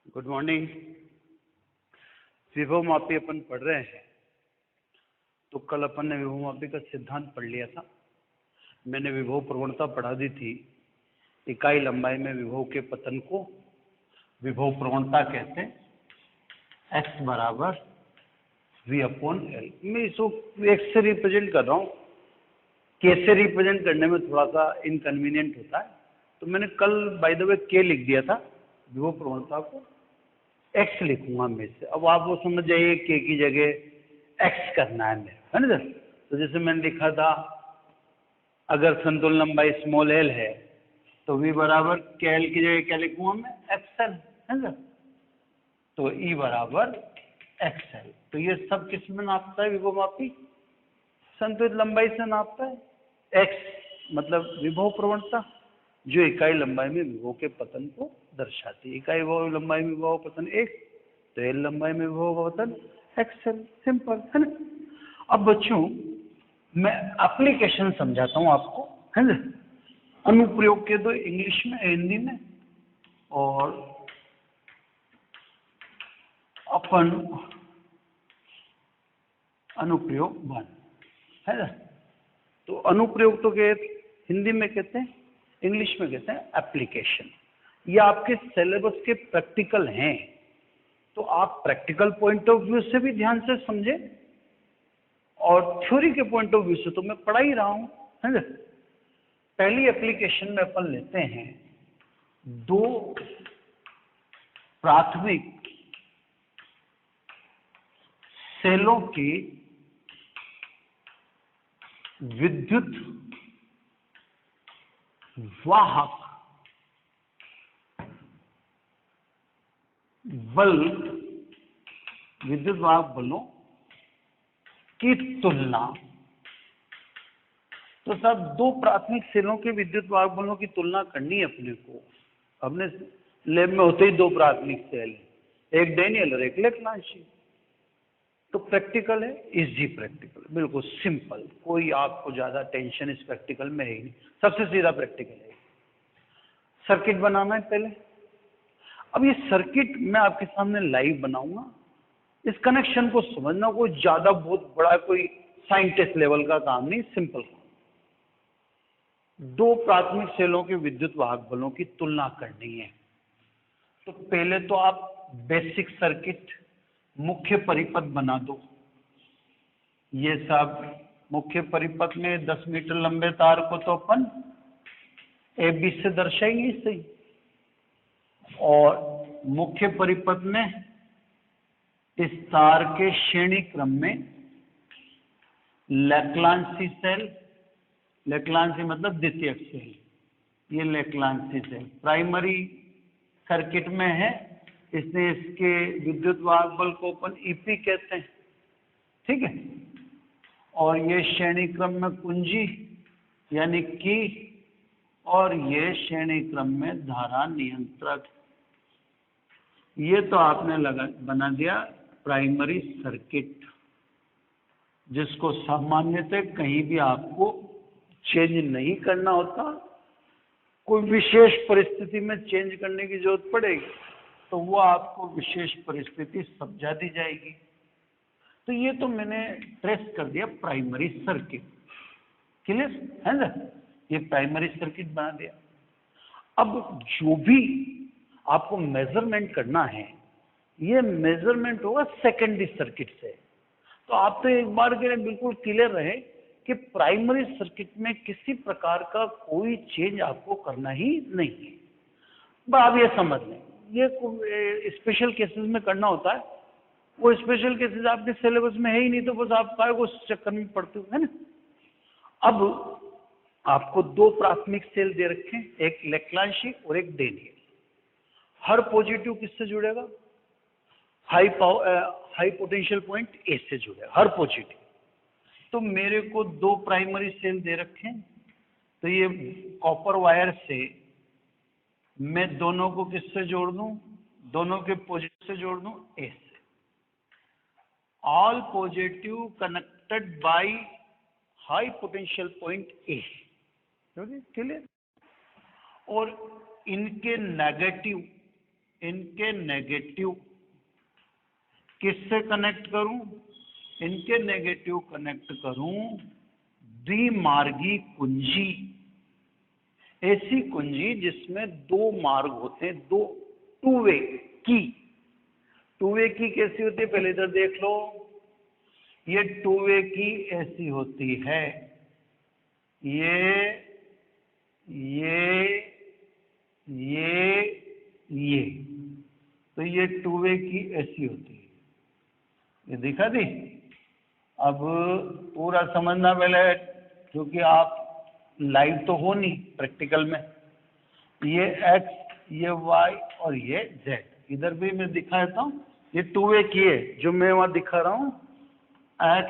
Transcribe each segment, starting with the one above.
Good morning. विभव मापी अपन पढ़ रहे हैं। तो कल अपन ने विभव मापी का सिद्धांत पढ़ लिया था। मैंने विभव प्रवणता पढ़ा दी थी। इकाई लंबाई में विभव के पतन को विभव प्रवणता कहते हैं। x बराबर v/L। मैं इसको x से रिप्रेजेंट कर रहा हूँ। k से रिप्रेजेंट करने में थोड़ा सा इनकन्वीनियंट होता है, तो मैंने कल बाय द वे k लिख दिया था। विभव प्रवणता को x लिखूंगा मैं से। अब आप वो समझ जाइए k की जगह x करना है मेरे, है ना सर। तो जैसे मैंने लिखा था, अगर संतुलन लंबाई स्मॉल l है तो v बराबर KL की जगह क्या लिखूंगा मैं, XL, है ना। तो E बराबर XL। तो ये सब किस में नापता है विभव मापी? संतुलित लंबाई से नापता है। x मतलब विभव प्रवणता, जो इकाई लंबाई में विभव के पतन को दर्शाती है। इकाई लंबाई में विभव पतन 1, तो L लंबाई में विभव पतन XL। सिंपल है ना। अब बच्चों मैं एप्लीकेशन समझाता हूँ आपको, है ना। अनुप्रयोग के दो, इंग्लिश में हिंदी में, और अपन अनुप्रयोग 1, है ना। तो अनुप्रयोग तो हिंदी में कहते हैं, इंग्लिश में कहते हैं एप्लीकेशन। ये आपके सिलेबस के प्रैक्टिकल हैं, तो आप प्रैक्टिकल पॉइंट ऑफ व्यू से भी ध्यान से समझें, और थ्योरी के पॉइंट ऑफ व्यू से तो मैं पढ़ा ही रहा हूं, है ना। पहली एप्लीकेशन में अपन लेते हैं दो प्राथमिक सेलों की विद्युत वाहक बल, विद्युत वाहक बलों की तुलना। तो साहब दो प्राथमिक सेलों के विद्युत वाहक बलों की तुलना करनी है अपने को। अपने लैब में होते ही दो प्राथमिक सेल, एक डैनियल और एक लेक्लांशी। तो प्रैक्टिकल है, इजी प्रैक्टिकल, बिल्कुल सिंपल, कोई आपको ज्यादा टेंशन इस प्रैक्टिकल में है ही नहीं। सबसे सीधा प्रैक्टिकल है। सर्किट बनाना है पहले। अब ये सर्किट मैं आपके सामने लाइव बनाऊंगा। इस कनेक्शन को समझना कोई ज्यादा बहुत बड़ा कोई साइंटिस्ट लेवल का काम नहीं, सिंपल। दो प्राथमिक सेलों के विद्युत वाहक बलों की तुलना करनी है। तो पहले तो आप बेसिक सर्किट, मुख्य परिपथ बना दो। ये सब मुख्य परिपथ में 10 मीटर लंबे तार को तो अपन AB से दर्शाएंगे सही, और मुख्य परिपथ में इस तार के श्रेणी क्रम में लेक्लांशी सेल, लेक्लांशी मतलब द्वितीयक सेल, ये लेक्लांशी सेल प्राइमरी सर्किट में है, इसलिए इसके विद्युत वाहक बल को अपन EP कहते हैं, ठीक है। और ये श्रेणी क्रम में कुंजी यानी की, और ये श्रेणी क्रम में धारा नियंत्रक। ये तो आपने बना दिया प्राइमरी सर्किट, जिसको सामान्यतः कहीं भी आपको चेंज नहीं करना होता। कोई विशेष परिस्थिति में चेंज करने की जरूरत पड़ेगी तो वो आपको विशेष परिस्थिति समझा दी जाएगी। तो ये तो मैंने ट्रेस कर दिया प्राइमरी सर्किट, क्लियर है ना। ये प्राइमरी सर्किट बना दिया। अब जो भी आपको मेजरमेंट करना है, ये मेजरमेंट होगा सेकेंडरी सर्किट से। तो आप तो एक बार के लिए बिल्कुल क्लियर रहे कि प्राइमरी सर्किट में किसी प्रकार का कोई चेंज आपको करना ही नहीं है। बस आप ये समझ लें, ये स्पेशल केसेस में करना होता है। वो स्पेशल केसेस आपके सिलेबस में है ही नहीं, तो बस आप काय को चक्कर में पड़ते हो, है ना। अब आपको दो प्राथमिक सेल दे रखे हैं, एक लेक्लांशी और एक डैनियल। हर पॉजिटिव किससे जुड़ेगा? हाई पोटेंशियल पॉइंट ए से जुड़ेगा, हर पॉजिटिव। तो मेरे को दो प्राइमरी सेल दे रखे हैं, तो ये कॉपर वायर से मैं दोनों को किससे जोड़ दूं? दोनों के पॉजिटिव से जोड़ दूं ए से। All positive connected by high potential point A, clear. और इनके नेगेटिव इनके नेगेटिव किससे कनेक्ट करूं? इनके नेगेटिव कनेक्ट करूं द्विमार्गी कुंजी, ऐसी कुंजी जिसमें दो मार्ग होते हैं, दो टू वे की। टू वे की कैसी होती है पहले इधर देख लो, ये टू वे की ऐसी होती है, ये तो ये टू वे की ऐसी होती है, ये दिखा दी। अब पूरा समझना पहले, क्योंकि आप लाइव तो हो नहीं प्रैक्टिकल में। ये x, ये y और ये z, इधर भी मैं दिखा देता हूँ, ये टू वे की है जो मैं वहां दिखा रहा हूँ, x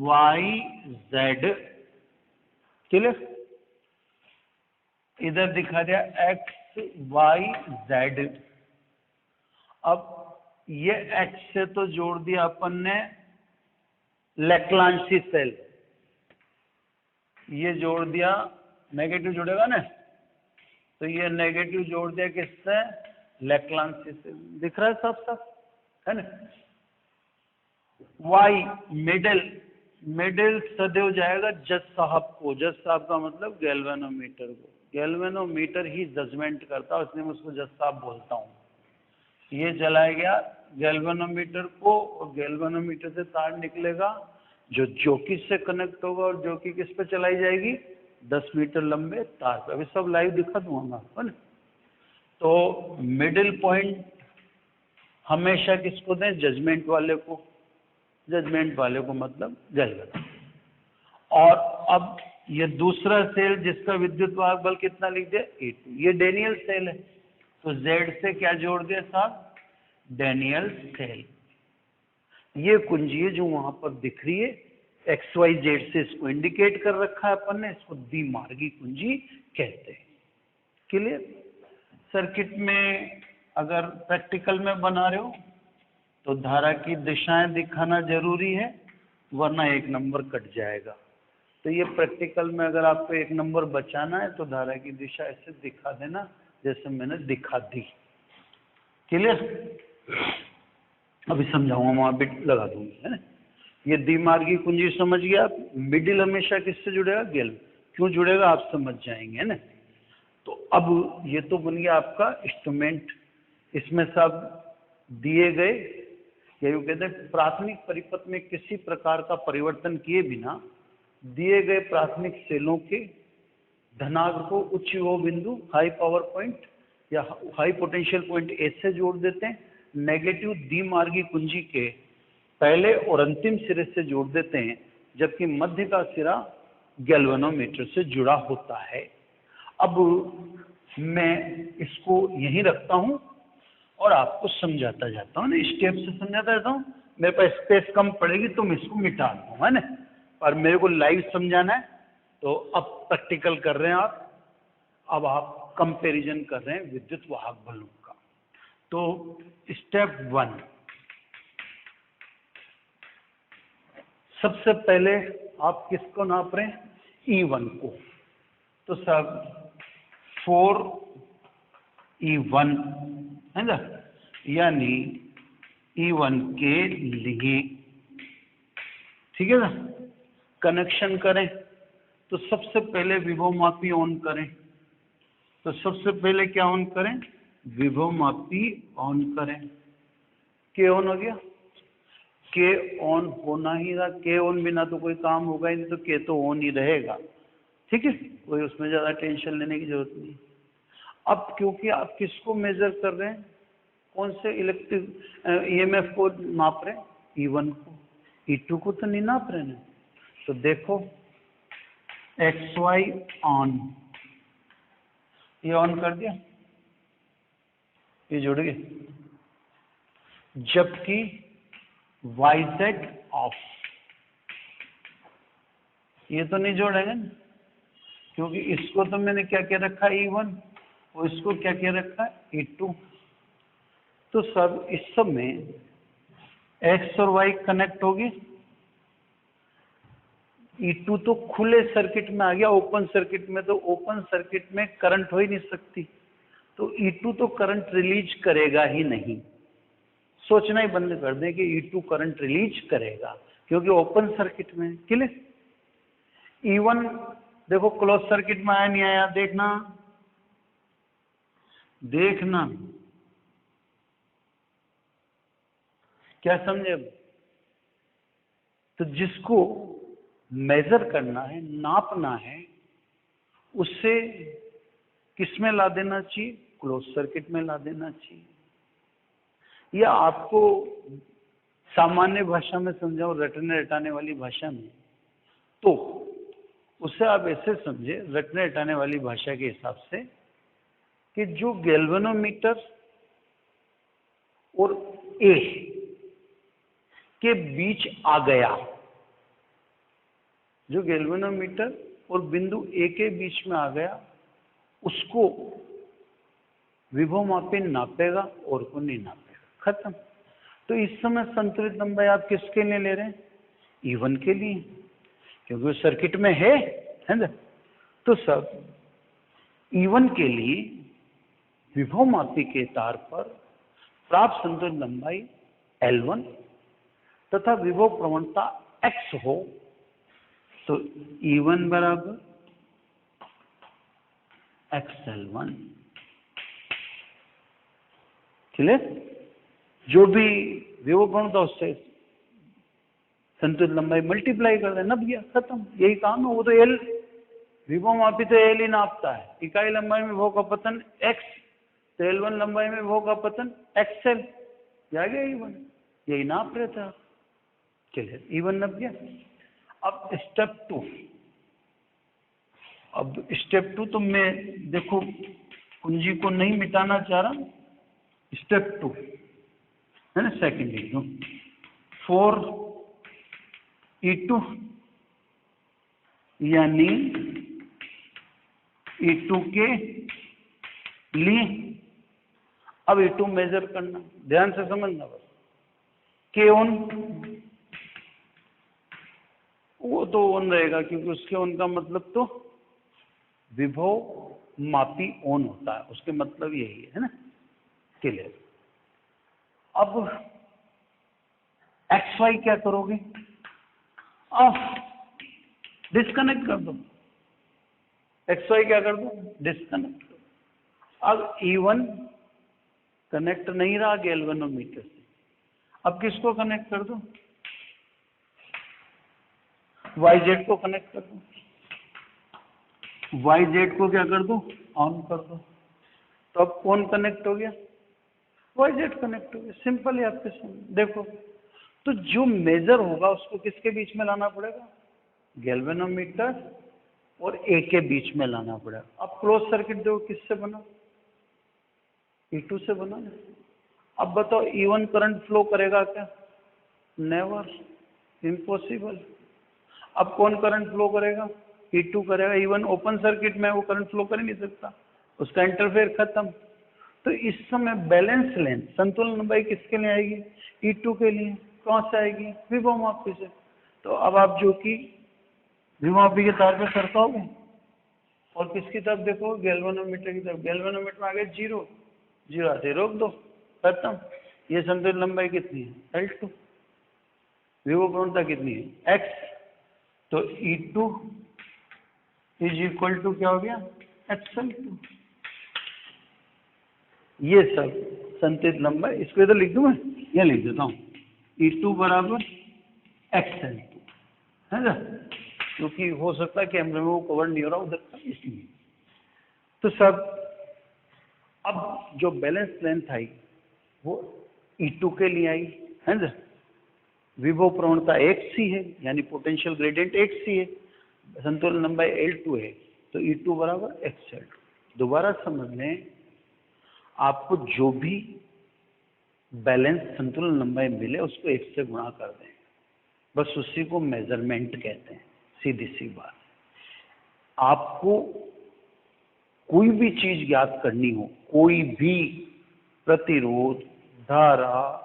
y z, क्लियर? इधर दिखा दिया x y z। अब ये x से तो जोड़ दिया अपन ने लेक्लांसी सेल, ये जोड़ दिया, नेगेटिव जुड़ेगा ना, तो ये नेगेटिव जोड़ दिया किससे? लेक्लांसी सेल। दिख रहा है सब सब, है ना? y मिडिल सदैव जाएगा जज साहब को, जज साहब का मतलब गैल्वेनोमीटर को। गैल्वेनोमीटर ही जजमेंट करता है, इसलिए मैं उसको जज साहब बोलता हूँ। ये चलाया गया गैल्वेनोमीटर को, और गैल्वेनोमीटर से तार निकलेगा जो जॉकी से कनेक्ट होगा, और जॉकी किस पे चलाई जाएगी? 10 मीटर लंबे तार पे। अभी सब लाइव दिखा दूंगा आपको ना। तो मिडिल पॉइंट हमेशा किसको दें? जजमेंट वाले को। जजमेंट वाले को मतलब गैल्वेनो। और अब ये दूसरा सेल जिसका विद्युत वाहक बल कितना लिख दिया? E2, ये डेनियल सेल है, तो Z से क्या जोड़ दिया साहब? Daniell cell. ये कुंजी है जो वहां पर दिख रही है, XYZ से इसको इंडिकेट कर रखा है अपन ने, इसको द्विमार्गी कुंजी कहते हैं। क्लियर? सर्किट में अगर प्रैक्टिकल में बना रहे हो तो धारा की दिशाएं दिखाना जरूरी है, वरना एक नंबर कट जाएगा। तो ये प्रैक्टिकल में अगर आपको एक नंबर बचाना है तो धारा की दिशा ऐसे दिखा देना जैसे मैंने दिखा दी। क्लियर? अभी समझाऊंगा, वहां बिट लगा दूंगी, है ना? ये द्विमार्गी कुंजी समझ गया आप। मिडिल हमेशा किससे जुड़ेगा? गैल्वेनो। क्यों जुड़ेगा आप समझ जाएंगे, है ना? तो अब ये तो बन गया आपका इंस्ट्रूमेंट। इसमें सब दिए गए, यही कहते हैं प्राथमिक परिपथ में किसी प्रकार का परिवर्तन किए बिना दिए गए प्राथमिक सेलों के धनात्मक को उच्च विभव बिंदु, हाई पावर पॉइंट या हाई पोटेंशियल पॉइंट ए से जोड़ देते हैं, नेगेटिव द्विमार्गी कुंजी के पहले और अंतिम सिरे से जोड़ देते हैं, जबकि मध्य का सिरा गैल्वेनोमीटर से जुड़ा होता है। अब मैं इसको यहीं रखता हूं और आपको समझाता जाता हूं ना, स्टेप से समझाता जाता हूं। मेरे पास स्पेस कम पड़ेगी तो मैं इसको मिटा दूं, है ना? पर मेरे को लाइव समझाना है, तो अब प्रैक्टिकल कर रहे हैं आप, अब आप कंपैरिजन कर रहे हैं विद्युत वाहक बलों का। तो स्टेप 1, सबसे पहले आप किसको नाप रहे हैं? E1 को। तो सब 4E1 है ना, यानी E1 के लिए, ठीक है ना? कनेक्शन करें तो सबसे पहले विभव मापी ऑन करें। तो सबसे पहले क्या ऑन करें? विभव मापी ऑन करें। के ऑन हो गया? के ऑन होना ही रहा। के ऑन बिना तो कोई काम होगा ही नहीं, तो के तो ऑन ही रहेगा, ठीक है? कोई उसमें ज़्यादा टेंशन लेने की जरूरत नहीं। अब क्योंकि आप किसको मेजर कर रहे हैं? कौन से इलेक्ट्रिक EMF को नाप रहे हैं? E1 को। E2 को तो नहीं नाप रहे हैं। तो देखो XY ऑन, ये ऑन कर दिया, ये जुड़ गए, जबकि YZ ऑफ, ये तो नहीं जोड़ेंगे ना, क्योंकि इसको तो मैंने क्या क्या रखा है? E1, और इसको क्या क्या रखा है? E2। तो सब इस सब में X और Y कनेक्ट होगी। E2 तो खुले सर्किट में आ गया, ओपन सर्किट में तो ओपन सर्किट में करंट हो ही नहीं सकती, तो E2 तो करंट रिलीज करेगा ही नहीं। सोचना ही बंद कर दें कि E2 करंट रिलीज करेगा, क्योंकि ओपन सर्किट में। क्लियर? E1 देखो क्लोज सर्किट में आया नहीं आया, देखना देखना, क्या समझे? तो जिसको मेजर करना है, नापना है, उससे किस में ला देना चाहिए? क्लोज सर्किट में ला देना चाहिए। या आपको सामान्य भाषा में समझाऊं, रटने रटाने वाली भाषा में, तो उसे आप ऐसे समझे, रटने रटाने वाली भाषा के हिसाब से, कि जो गैल्वेनोमीटर और ए के बीच आ गया, जो गैल्वेनोमीटर और बिंदु ए के बीच में आ गया, उसको विभवमापी नापेगा और को नहीं नापेगा। खत्म। तो इस समय संतुलित लंबाई आप किसके लिए ले रहे हैं? E1 के लिए, क्योंकि वो सर्किट में है ना। तो सब E1 के लिए विभवमापी के तार पर प्राप्त संतुलित लंबाई L1 तथा विभव प्रवणता X हो, तो E1 बराबर XL1। क्लियर? जो भी विभव प्रवणता उससे संतुलित लंबाई मल्टीप्लाई कर देना, नप गया, खत्म। यही काम है। वो तो एल विभवमापी तो एल ही नापता है। इकाई लंबाई में विभव का पतन X, तो L1 लंबाई में विभव का पतन XL, आ गया E1। यही नाप रहे थे। चलिए E1 नप गया। अब स्टेप 2। अब स्टेप 2 तो मैं देखो कुंजी को नहीं मिटाना चाह रहा। स्टेप 2 है ना, सेकंड लिख दो। 4E2 यानी E2 के लिए अब E2 मेजर करना, ध्यान से समझना बस। के ऑन, वो तो ऑन रहेगा, क्योंकि उसके ऑन का मतलब तो विभव मापी ऑन होता है, उसके मतलब यही है ना। क्लियर? अब XY क्या करोगे? ऑफ, डिस्कनेक्ट कर दो। XY क्या कर दो? डिस्कनेक्ट। अब E1 कनेक्ट नहीं रहा गैल्वेनोमीटर से, अब किसको कनेक्ट कर दो? YZ को कनेक्ट कर दो। YZ को क्या कर दो? ऑन कर दो। तो अब कौन कनेक्ट हो गया? YZ कनेक्ट हो गया। सिंपल है आपके सामने। देखो, तो जो मेजर होगा उसको किसके बीच में लाना पड़ेगा? गैल्वेनोमीटर और ए के बीच में लाना पड़ेगा। अब क्लोज सर्किट देखो किससे बना? E2 से बना। अब बताओ E1 करंट फ्लो करेगा क्या? Never, impossible. अब कौन करंट फ्लो करेगा? E2 करेगा। E1 ओपन सर्किट में, वो करंट फ्लो कर ही नहीं सकता, उसका इंटरफेयर खत्म। तो इस समय बैलेंस लेंथ, संतुलन लंबाई किसके लिए आएगी? E2 के लिए। कौन से आएगी? विभवमापी से। तो अब आप जो कि विभवमापी के तार पे सरकाओगे और किसकी तरफ देखो? गैल्वेनोमीटर की तरफ। गैल्वेनोमीटर में आ गए 0, 0 आते रोक दो, खत्म। ये संतुलित लंबाई कितनी है? L2। विभव प्रवणता कितनी है? X। तो E2 इज इक्वल टू क्या हो गया? XL2। ये सब संतुलित लंबाई, इसको इधर लिख दूं मैं, यह लिख देता हूं। E2 बराबर XL2 है ना, क्योंकि हो सकता है कैमरे में वो कवर नहीं हो रहा उधर का, इसलिए। तो सब अब जो बैलेंस लेंथ आई वो E2 के लिए आई है ना। विभव प्रवणता XC है, यानी पोटेंशियल ग्रेडियंट XC है। संतुलन लंबाई L2 है, तो E2 बराबर XL2। दोबारा समझ लें, आपको जो भी बैलेंस संतुलन लंबाई मिले उसको 1 से गुणा कर दें, बस उसी को मेजरमेंट कहते हैं। सीधी सी बात। आपको कोई भी चीज ज्ञात करनी हो, कोई भी प्रतिरोध, धारा,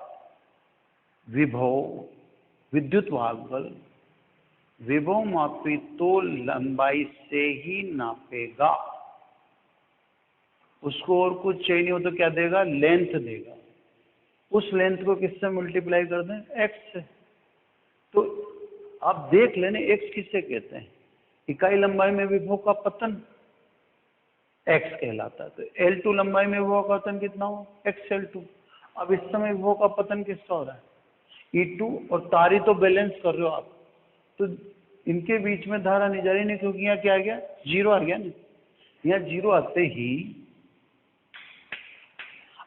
विभव, विद्युत वाहक बल, विभव मापी तो लंबाई से ही नापेगा। उसको और कुछ चाहिए नहीं हो तो क्या देगा, लेंथ देगा। उस लेंथ को किससे मल्टीप्लाई कर दें, एक्स से। तो आप देख लेने एक्स किससे कहते हैं, इकाई लंबाई में विभव का पतन एक्स कहलाता है। तो L2 लंबाई में विभव का पतन कितना हो, XL2। अब इस समय विभव का पतन किसका हो रहा है, E2, और तारी तो बैलेंस कर रहे हो आप, तो इनके बीच में धारा नहीं जा रही, नहीं, क्योंकि यहाँ क्या आ गया, जीरो आ गया ना। यहाँ जीरो आते ही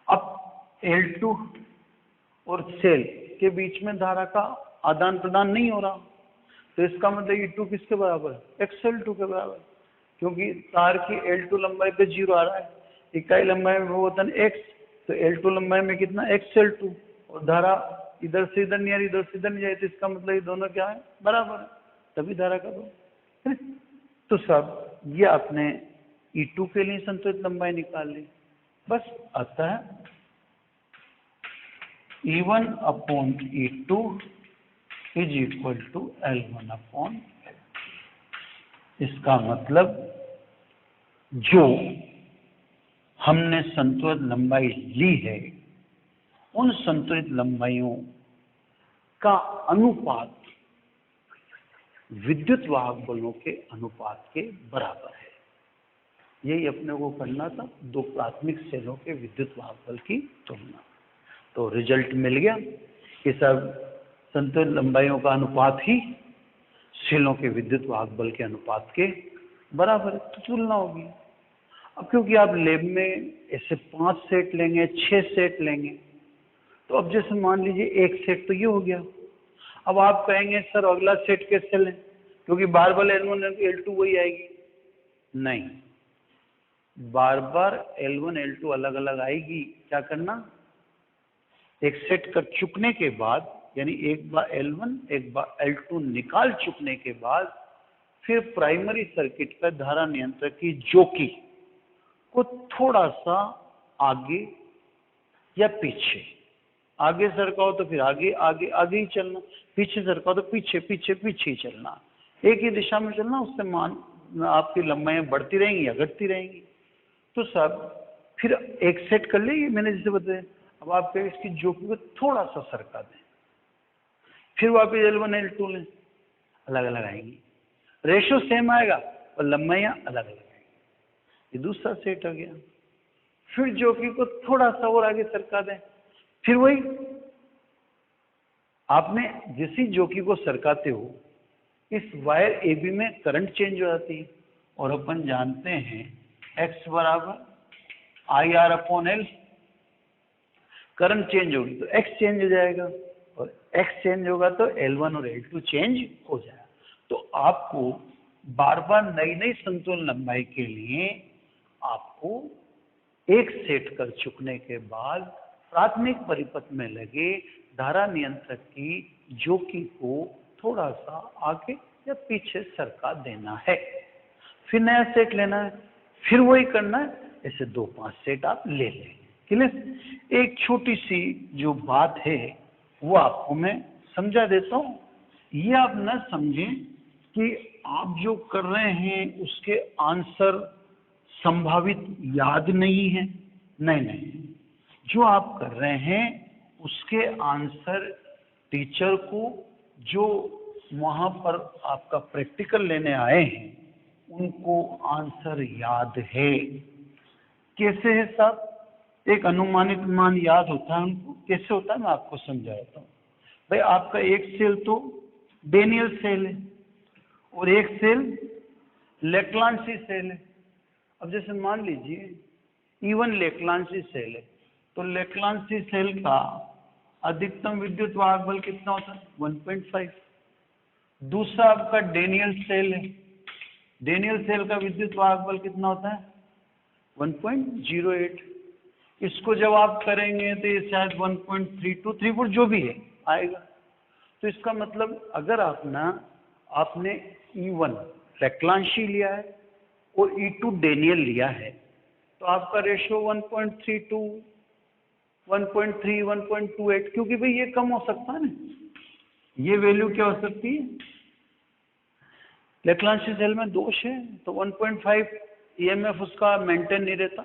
अब L2 और सेल के बीच में धारा का आदान प्रदान नहीं हो रहा, तो इसका मतलब E2 किसके बराबर है, XL2 के बराबर, क्योंकि तार की L2 लंबाई पे जीरो आ रहा है, इकाई लंबाई में विभव x, तो L2 लंबाई में कितना, XL2, और धारा इधर से इधर नहीं आ रही, इधर से इधर नहीं जाए, तो इसका मतलब ये दोनों क्या है, बराबर है, तभी धारा का दो। तो सब ये आपने E2 के लिए संतुलित लंबाई निकाल ली। बस आता है E1 upon E2 is equal to L1 upon L। इसका मतलब जो हमने संतुलित लंबाई ली है, उन संतुलित लंबाइयों का अनुपात विद्युत वाहक बलों के अनुपात के बराबर है। यही अपने को करना था, दो प्राथमिक सेलों के विद्युत वाहक बल की तुलना। तो रिजल्ट मिल गया कि सब संतुलित लंबाइयों का अनुपात ही सेलों के विद्युत वाहक बल के अनुपात के बराबर है, तो तुलना होगी। अब क्योंकि आप लैब में ऐसे 5 सेट लेंगे, 6 सेट लेंगे, तो अब जैसे मान लीजिए एक सेट तो ये हो गया। अब आप कहेंगे सर अगला सेट कैसे लें, क्योंकि बार बार L1 L2 वही आएगी। नहीं, बार बार L1 L2 अलग अलग आएगी। क्या करना, एक सेट कर चुकने के बाद, यानी एक बार L1 एक बार L2 निकाल चुकने के बाद, फिर प्राइमरी सर्किट का धारा नियंत्रक की जोकी को थोड़ा सा आगे या पीछे, आगे सरकाओ तो फिर आगे आगे आगे ही चलना, पीछे सरकाओ तो पीछे पीछे पीछे ही चलना, एक ही दिशा में चलना। उससे मान आपकी लंबाइयां बढ़ती रहेंगी या घटती रहेंगी। तो सब फिर एक सेट कर लेंगे, मैंने जैसे बताया। अब आप कहें इसकी जोकी को थोड़ा सा सरका दें, फिर वापस L1 L2 लें, अलग अलग आएंगी, रेशो सेम आएगा और लंबाइयां अलग अलग आएंगी। ये दूसरा सेट हो गया। फिर जोकी को थोड़ा सा और आगे सरका दें, फिर वही आपने जिसी जोकी को सरकाते हो, इस वायर AB में करंट चेंज हो जाती है, और अपन जानते हैं X बराबर IR upon L। Current change होगी तो X चेंज हो जाएगा, और X चेंज होगा तो L1 और L2 चेंज हो जाएगा। तो आपको बार बार नई नई संतुलन लंबाई के लिए आपको एक सेट कर चुकने के बाद प्राथमिक परिपथ में लगे धारा नियंत्रक की जोकी को थोड़ा सा आगे या पीछे सरका देना है, फिर नया सेट लेना है, फिर वही करना है। ऐसे 2-5 सेट आप ले लें। क्लियर? एक छोटी सी जो बात है वो आपको मैं समझा देता हूँ। ये आप न समझें कि आप जो कर रहे हैं उसके आंसर संभावित याद नहीं है। नहीं नहीं, जो आप कर रहे हैं उसके आंसर टीचर को जो वहाँ पर आपका प्रैक्टिकल लेने आए हैं उनको आंसर याद है। कैसे है साहब? एक अनुमानित मान याद होता है उनको। कैसे होता है मैं आपको समझाता हूँ। भाई आपका एक सेल तो डेनियल सेल है और एक सेल लेक्लांसी सेल है। अब जैसे मान लीजिए E1 लेक्लांसी सेल है, तो लेक्लांसी सेल का अधिकतम विद्युत वाहक बल कितना होता है? 1.5। दूसरा आपका डेनियल सेल है, डेनियल सेल का विद्युत वाहक बल कितना होता है? 1.08। इसको जब आप करेंगे तो ये शायद 1.3234 जो भी है आएगा। तो इसका मतलब अगर आपने E1 लेक्लांशी लिया है और E2 डेनियल लिया है, तो आपका रेशियो 1.32, 1.3, 1.28, क्योंकि भाई ये कम हो सकता है ना, ये वैल्यू क्या हो सकती है? लेक्लांशी सेल में दोष है तो 1.5 EMF उसका मेंटेन नहीं रहता,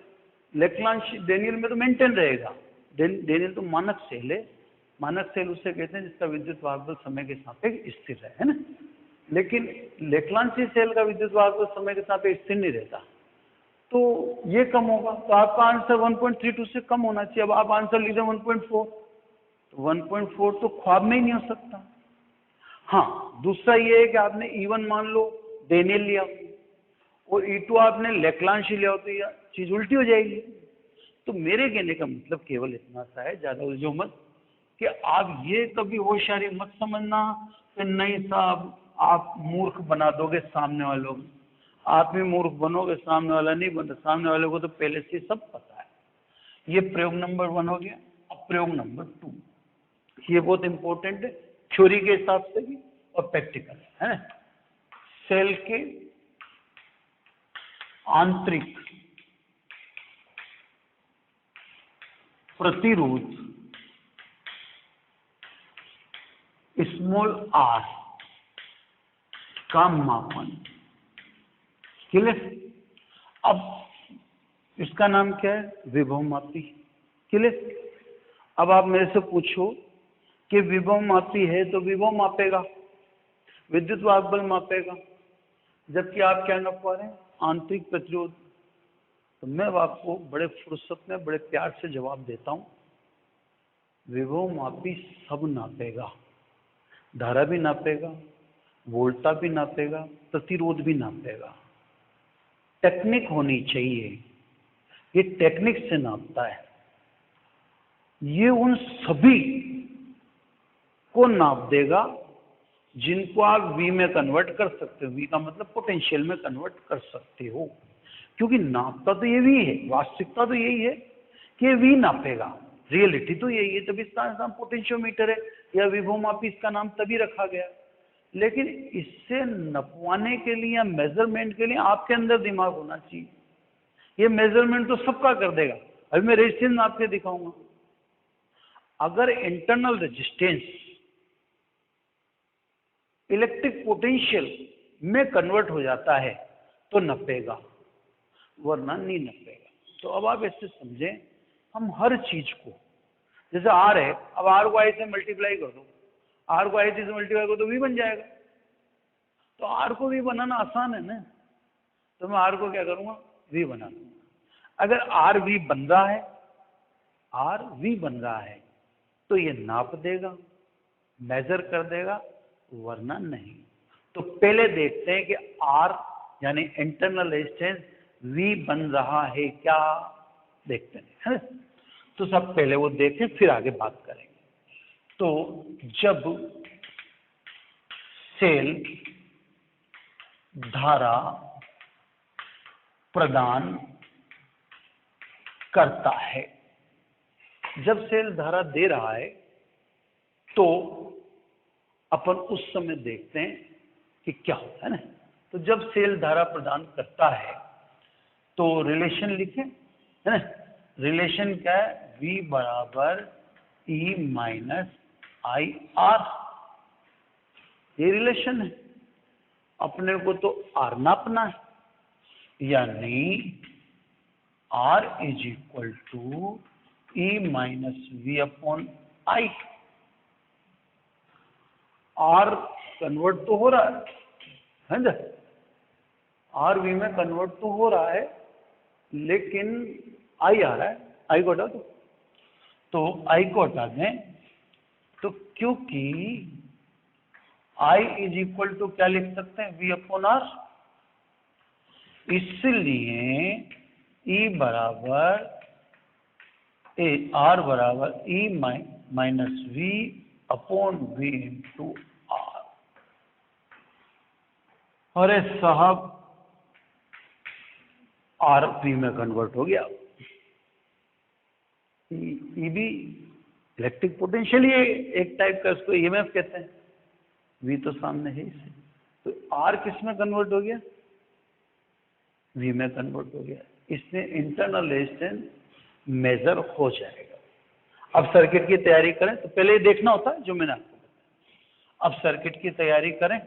लेक्लांशी डेनियल में तो मेंटेन रहेगा। डेनियल तो मानक सेल है। मानक सेल उसे कहते हैं जिसका विद्युत वाहक बल समय के सापेक्ष स्थिर है ना। लेकिन लेक्लांशी सेल का विद्युत वाहक बल समय के सापेक्ष स्थिर नहीं रहता, तो ये कम होगा। तो आपका आंसर 1.32 से कम होना चाहिए। अब आप आंसर लिख दें 1.4, तो 1.4 तो ख्वाब में ही नहीं हो सकता। हाँ, दूसरा ये है कि आपने E1 मान लो डेनियल लिया और E2 आपने लेक्लांशी लिया हो, तो यह चीज उल्टी हो जाएगी। तो मेरे कहने का मतलब केवल इतना सा है, ज्यादा उलझो मत, कि आप ये कभी होशियारी मत समझना कि नहीं साहब आप मूर्ख बना दोगे सामने वालों को। आप भी मूर्ख बनोगे, सामने वाला नहीं बनता। सामने वाले को तो पहले से सब पता है। ये प्रयोग नंबर 1 हो गया। अब प्रयोग नंबर 2, ये बहुत इंपॉर्टेंट है थ्योरी के हिसाब से भी और प्रैक्टिकल है ना। सेल के आंतरिक प्रतिरोध स्मॉल r का मापन। क्लियर? अब इसका नाम क्या है? विभव मापी। क्लियर? अब आप मेरे से पूछो कि विभव मापी है तो विभव मापेगा, विद्युत वाहक बल मापेगा, जबकि आप क्या नापवा रहे हैं? आंतरिक प्रतिरोध। तो मैं आपको बड़े फुर्सत में बड़े प्यार से जवाब देता हूं, विभव मापी सब नापेगा। धारा भी नापेगा, वोल्टा भी नापेगा, प्रतिरोध भी नापेगा। टेक्निक होनी चाहिए, ये टेक्निक से नापता है। ये उन सभी को नाप देगा जिनको आप V में कन्वर्ट कर सकते हो। V का मतलब पोटेंशियल में कन्वर्ट कर सकते हो, क्योंकि नापता तो ये V है, वास्तविकता तो यही है कि ये V नापेगा, रियलिटी तो यही है। तभी इसका नाम पोटेंशियोमीटर है या विभव मापी इसका नाम तभी रखा गया। लेकिन इससे नपवाने के लिए या मेजरमेंट के लिए आपके अंदर दिमाग होना चाहिए। ये मेजरमेंट तो सबका कर देगा। अभी मैं रेजिस्टेंस नाप के दिखाऊंगा। अगर इंटरनल रेजिस्टेंस इलेक्ट्रिक पोटेंशियल में कन्वर्ट हो जाता है तो नपेगा, वरना नहीं नपेगा। तो अब आप ऐसे समझें, हम हर चीज को, जैसे R है, अब R को I से मल्टीप्लाई कर दो, R को I से मल्टीप्लाई करो तो V बन जाएगा। तो R को V बनाना आसान है ना, तो मैं R को क्या करूंगा? V बना दूंगा। अगर R V बन रहा है, R V बन रहा है, तो ये नाप देगा, मेजर कर देगा, वरना नहीं। तो पहले देखते हैं कि R यानी इंटरनल रेजिस्टेंस V बन रहा है क्या, देखते हैं, है ना। तो सब पहले वो देखें, फिर आगे बात करेंगे। तो जब सेल धारा प्रदान करता है, जब सेल धारा दे रहा है तो अपन उस समय देखते हैं कि क्या होता है ना। तो जब सेल धारा प्रदान करता है तो रिलेशन लिखें, है ना। रिलेशन क्या है? V बराबर E माइनस IR, ये रिलेशन है। अपने को तो R नापना है, यानी R is equal to E minus V upon I। R convert तो हो रहा है ना, R V में कन्वर्ट तो हो रहा है, लेकिन I आ रहा है। I को हटा दो, तो I को हटा दें, तो क्योंकि I इज इक्वल टू क्या लिख सकते हैं? V upon R। इसलिए E बराबर R बराबर E minus V upon V into R। अरे साहब, R V में कन्वर्ट हो गया। E भी इलेक्ट्रिक पोटेंशियल ही एक टाइप का, इसको EMF कहते हैं। V तो सामने है इसे, तो R किस में कन्वर्ट हो गया? V में कन्वर्ट हो गया। इसमें इंटरनल रेजिस्टेंस मेजर हो जाएगा। अब सर्किट की तैयारी करें, तो पहले ये देखना होता है जो मैंने आपको बताया। अब सर्किट की तैयारी करें।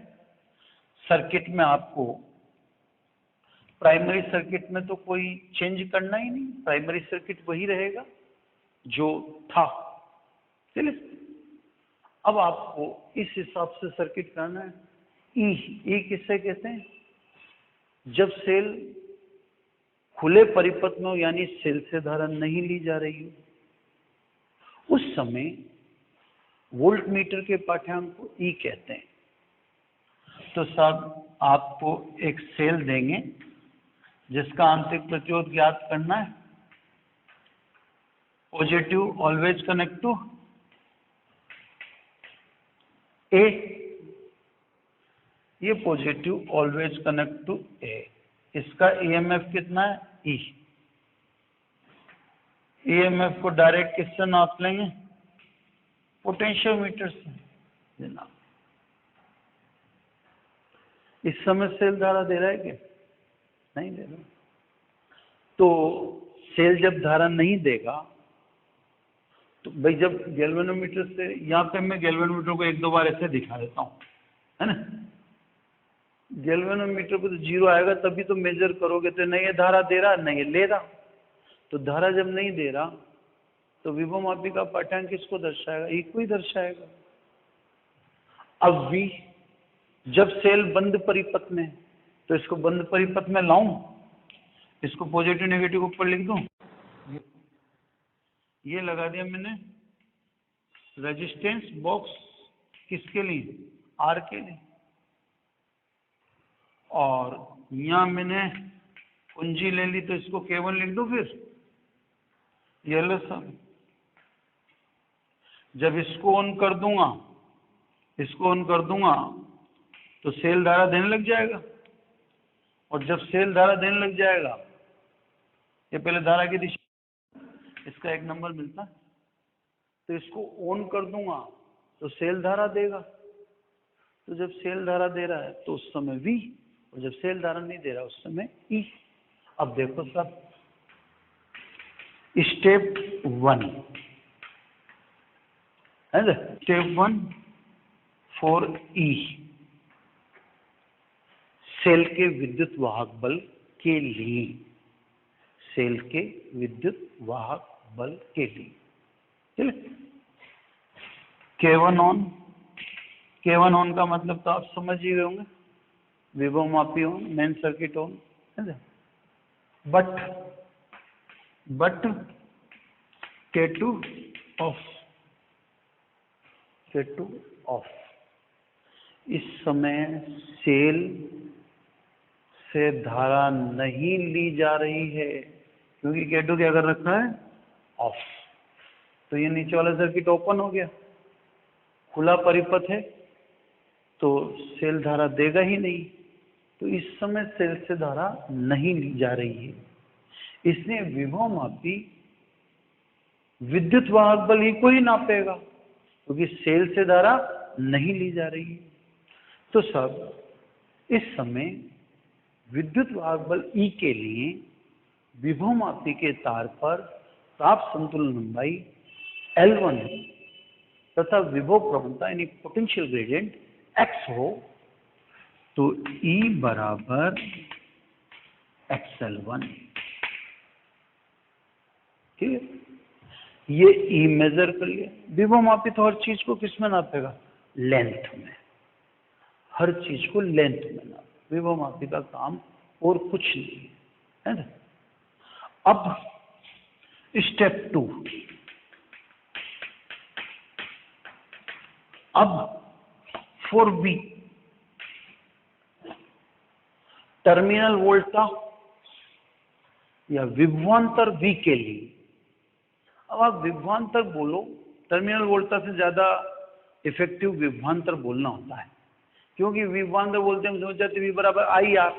सर्किट में आपको प्राइमरी सर्किट में तो कोई चेंज करना ही नहीं, प्राइमरी सर्किट वही रहेगा जो था। चलिए अब आपको इस हिसाब से सर्किट करना है। ई किससे कहते हैं? जब सेल खुले परिपथ में हो, यानी सेल से धारा नहीं ली जा रही हो, उस समय वोल्ट मीटर के पाठ्यांक को ई कहते हैं। तो साहब आपको एक सेल देंगे जिसका आंतरिक प्रतिरोध ज्ञात करना है। पॉजिटिव ऑलवेज कनेक्ट टू ए, ये पॉजिटिव ऑलवेज कनेक्ट टू ए। इसका ईएमएफ कितना है? ई। ईएमएफ को डायरेक्ट किससे नाप लेंगे? पोटेंशियोमीटर से जनाब। इस समय सेल धारा दे रहा है क्या? नहीं दे रहा। तो सेल जब धारा नहीं देगा तो भाई, जब गैल्वेनोमीटर से, यहाँ पे मैं गैल्वेनोमीटर को एक दो बार ऐसे दिखा देता हूँ, है ना। गैल्वेनोमीटर पे तो जीरो आएगा तभी तो मेजर करोगे, तो नहीं ये धारा दे रहा, नहीं ये ले रहा। तो धारा जब नहीं दे रहा तो विभवमापी का पाठ्यांक किसको दर्शाएगा? ई को ही दर्शाएगा। अब वी, जब सेल बंद परिपथ में, तो इसको बंद परिपथ में लाऊं, इसको पॉजिटिव नेगेटिव ऊपर लिख दूं, ये लगा दिया मैंने रेजिस्टेंस बॉक्स। किसके लिए? आर के लिए। और यहां मैंने कुंजी ले ली, तो इसको केवल लिख दो। फिर ये लो सब, जब इसको ऑन कर दूंगा, इसको ऑन कर दूंगा तो सेल धारा देने लग जाएगा। और जब सेल धारा देने लग जाएगा, ये पहले धारा की दिशा, इसका एक नंबर मिलता है। तो इसको ऑन कर दूंगा तो सेल धारा देगा। तो जब सेल धारा दे रहा है तो उस समय V, और जब सेल धारा नहीं दे रहा उस समय E। अब देखो सब, स्टेप 1 है ना, स्टेप 1 फॉर E, सेल के विद्युत वाहक बल के लिए, सेल के विद्युत वाहक बल के लिए। चलिए, K1 ऑन, K1 ऑन का मतलब तो आप समझ ही गए होंगे, विभवमापी ऑन, मेन सर्किट ऑन, है ना। But K2 of, K2 of. इस समय सेल से धारा नहीं ली जा रही है, क्योंकि K2 क्या कर रखा है? ऑफ। तो ये नीचे वाला सर्किट ओपन हो गया, खुला परिपथ है, तो सेल धारा देगा ही नहीं। तो इस समय सेल से धारा नहीं ली जा रही है, इसलिए विभवमापी विद्युत वाहक बल ही को ही नापेगा, क्योंकि सेल से धारा नहीं ली जा रही है। तो सब इस समय विद्युत वाहक बल E के लिए विभवमापी के तार पर प्राप्त संतुलन लंबाई L1 तथा विभव प्रवणता यानी पोटेंशियल ग्रेडियंट X हो, तो E बराबर XL1। ठीक है, ये E मेजर कर लिया। विभवमापी तो हर चीज को किस में नापेगा? लेंथ में, हर चीज को लेंथ में नाप। विभवमापी का काम और कुछ नहीं है ना। अब स्टेप 2, अब फॉर बी, टर्मिनल वोल्टा या विभवांतर V के लिए। अब आप विभवांतर बोलो, टर्मिनल वोल्टा से ज्यादा इफेक्टिव विभवांतर बोलना होता है, क्योंकि विभवांतर बोलते हैं हम समझ जाते V बराबर IR,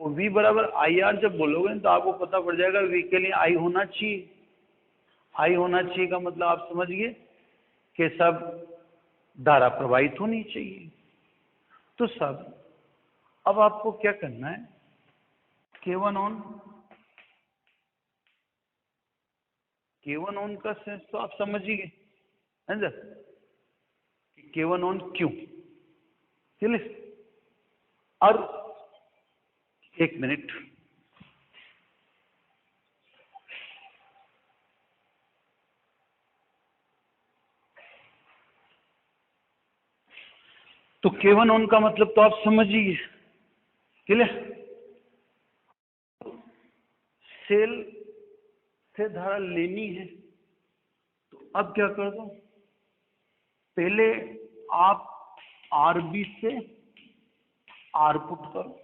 और V बराबर IR जब बोलोगे तो आपको पता पड़ जाएगा V के लिए I होना चाहिए। I होना चाहिए का मतलब आप समझ गए कि सब धारा प्रवाहित होनी चाहिए। तो सब अब आपको क्या करना है? K1 ऑन, K1 ऑन का सेंस तो आप समझ ही गए, है ना, कि K1 ऑन क्यों। चलिए, और एक मिनट। तो K1 ऑन का मतलब तो आप समझिए, क्लियर। सेल से धारा लेनी है, तो अब क्या कर दो, पहले आप RB से R पुट करो,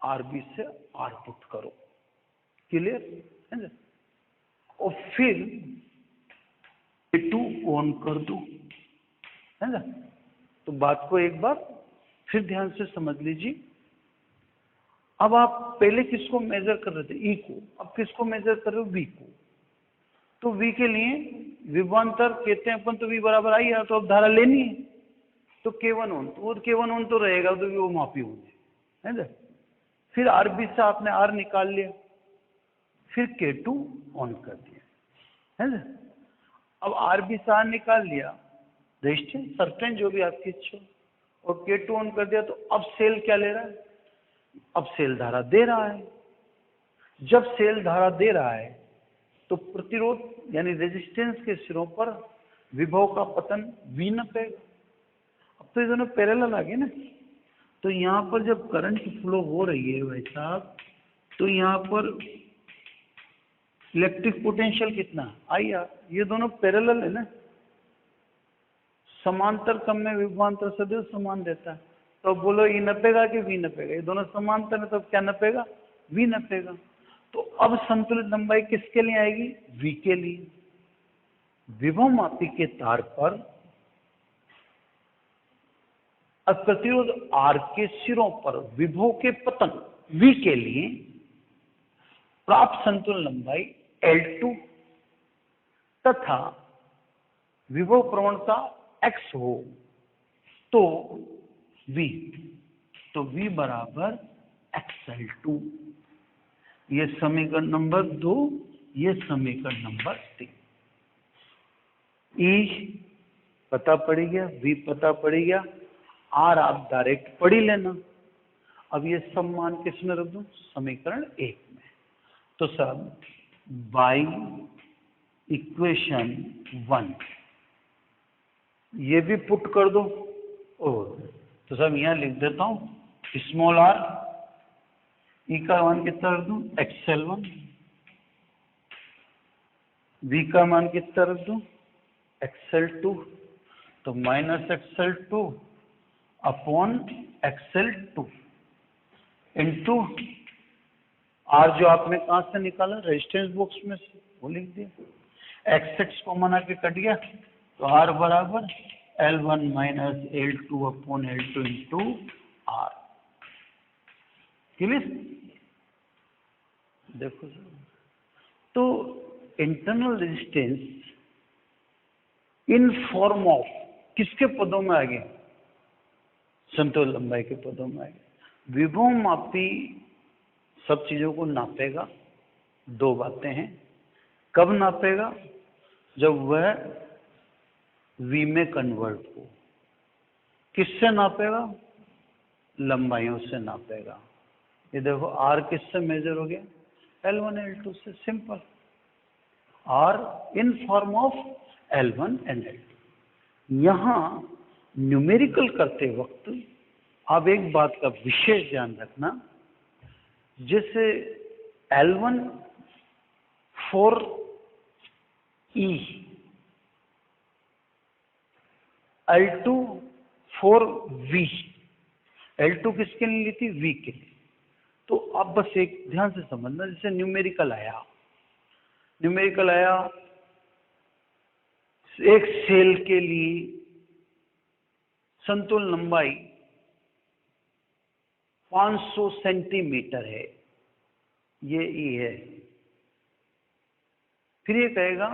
RB से R पुट करो, क्लियर है ना। और फिर K2 ऑन कर दो, है ना। तो बात को एक बार फिर ध्यान से समझ लीजिए। अब आप पहले किसको मेजर कर रहे थे, E को, अब किसको मेजर कर रहे हो, V को। तो V के लिए विभवांतर कहते हैं अपन, तो V बराबर आई है, तो अब धारा लेनी है, तो K1 ऑन, तो K1 ऑन तो रहेगा, तो वो मापी होंगे, है ना। फिर RB से आपने R निकाल लिया, फिर K2 ऑन कर दिया, है ना। अब RB से R निकाल लिया, रेजिस्टेंस सर्टेन जो भी आपकी इच्छा, और K2 ऑन कर दिया, तो अब सेल क्या ले रहा है, अब सेल धारा दे रहा है। जब सेल धारा दे रहा है तो प्रतिरोध यानी रेजिस्टेंस के सिरों पर विभव का पतन V नपेगा। अब तो ये दोनों पैरेलल आ गए ना, तो यहाँ पर जब करंट फ्लो हो रही है भाई साहब, तो यहाँ पर इलेक्ट्रिक पोटेंशियल कितना आई आर, ये दोनों पैरेलल है ना। समांतर क्रम में विभवांतर सदैव समान रहता है, तो बोलो ये नपेगा कि V नपेगा, ये दोनों समांतर है, तो क्या नपेगा, V नपेगा। तो अब संतुलित लंबाई किसके लिए आएगी, V के लिए। विभव मापी के तार पर अब प्रतिरोध R के सिरों पर विभव के पतन V के लिए प्राप्त संतुलन लंबाई L2 तथा विभव प्रवणता X हो तो V, तो V बराबर XL2। ये समीकरण नंबर 2, ये समीकरण नंबर 3। E पता पड़ गया, V पता पड़ गया, R आप डायरेक्ट पढ़ ही लेना। अब ये सब मान किसमें रख दूं, समीकरण 1 में। तो सब बाई इक्वेशन 1 ये भी पुट कर दो, और तो सब यहां लिख देता हूं स्मॉल r, E का मान कितना रख दूं, XL1, V का मान कितना रख दूं, XL2, तो minus XL2 upon XL2 into R जो आपने कहां से निकाला, रेजिस्टेंस बॉक्स में से, वो लिख दिया। XX को मना के कट गया, तो R बराबर L1 minus L2 upon L2 into R। Clear, देखो सर, तो internal resistance in form of किसके पदों में आ गया, संतुलन लंबाई के पदों में आ गया। विभव मापी सब चीजों को नापेगा, दो बातें हैं, कब नापेगा, जब वह V में कन्वर्ट हो। किससे नापेगा, लंबाइयों से नापेगा। ये देखो R किससे मेजर हो गया, L1 L2 से, simple. R in form of L1 and L2। यहां न्यूमेरिकल करते वक्त आप एक बात का विशेष ध्यान रखना, जैसे L1 for E, L2 for V, L2 किसके लिए ली थी, V के लिए। तो आप बस एक ध्यान से समझना, जैसे न्यूमेरिकल आया एक सेल के लिए संतुलन लंबाई 500 सेंटीमीटर है, ये E है। फिर ये कहेगा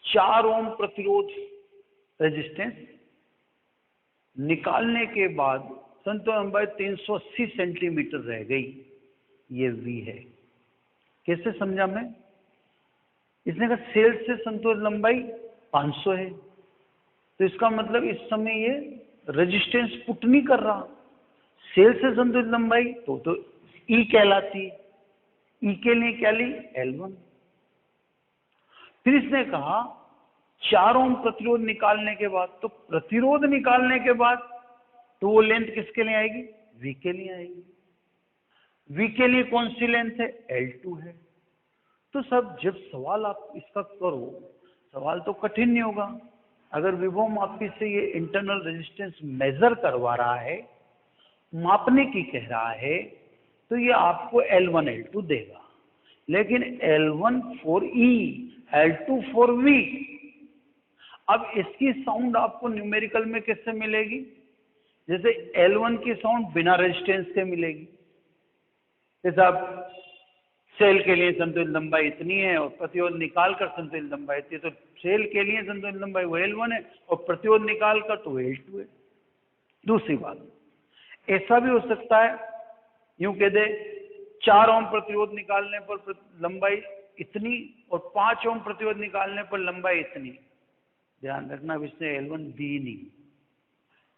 4 ओम प्रतिरोध रेजिस्टेंस निकालने के बाद संतुलन लंबाई 380 सेंटीमीटर रह गई, ये V है। कैसे समझा मैं, इसने कहा सेल से संतुलन लंबाई 500 है, तो इसका मतलब इस समय ये रेजिस्टेंस पुट नहीं कर रहा, सेल से संतुलित लंबाई तो ई कहलाती है। ई के लिए क्या ली? L1। फिर इसने कहा 4 ओम प्रतिरोध निकालने के बाद, तो प्रतिरोध निकालने के बाद तो वो लेंथ किसके लिए आएगी? V के लिए आएगी। V के लिए कौन सी लेंथ है? L2 है। तो सब जब सवाल आप इसका करो, सवाल तो कठिन नहीं होगा। अगर विभव मापी से ये इंटरनल रेजिस्टेंस मेजर करवा रहा है, मापने की कह रहा है, तो ये आपको L1 L2 देगा। लेकिन L1 for E, L2 for V। अब इसकी साउंड आपको न्यूमेरिकल में किससे मिलेगी? जैसे L1 की साउंड बिना रेजिस्टेंस के मिलेगी। जैसे आप सेल के लिए संतुलित लंबाई इतनी है और प्रतिरोध निकाल कर संतुलित लंबाई इतनी है, तो सेल के लिए संतुलित लंबाई वो L1 है और प्रतिरोध निकाल कर तो L2 है। दूसरी बात, ऐसा भी हो सकता है, यूं कह दे 4 ओम प्रतिरोध निकालने पर लंबाई इतनी और 5 ओम प्रतिरोध निकालने पर लंबाई इतनी। ध्यान रखना, अब इसने L1 दी नहीं।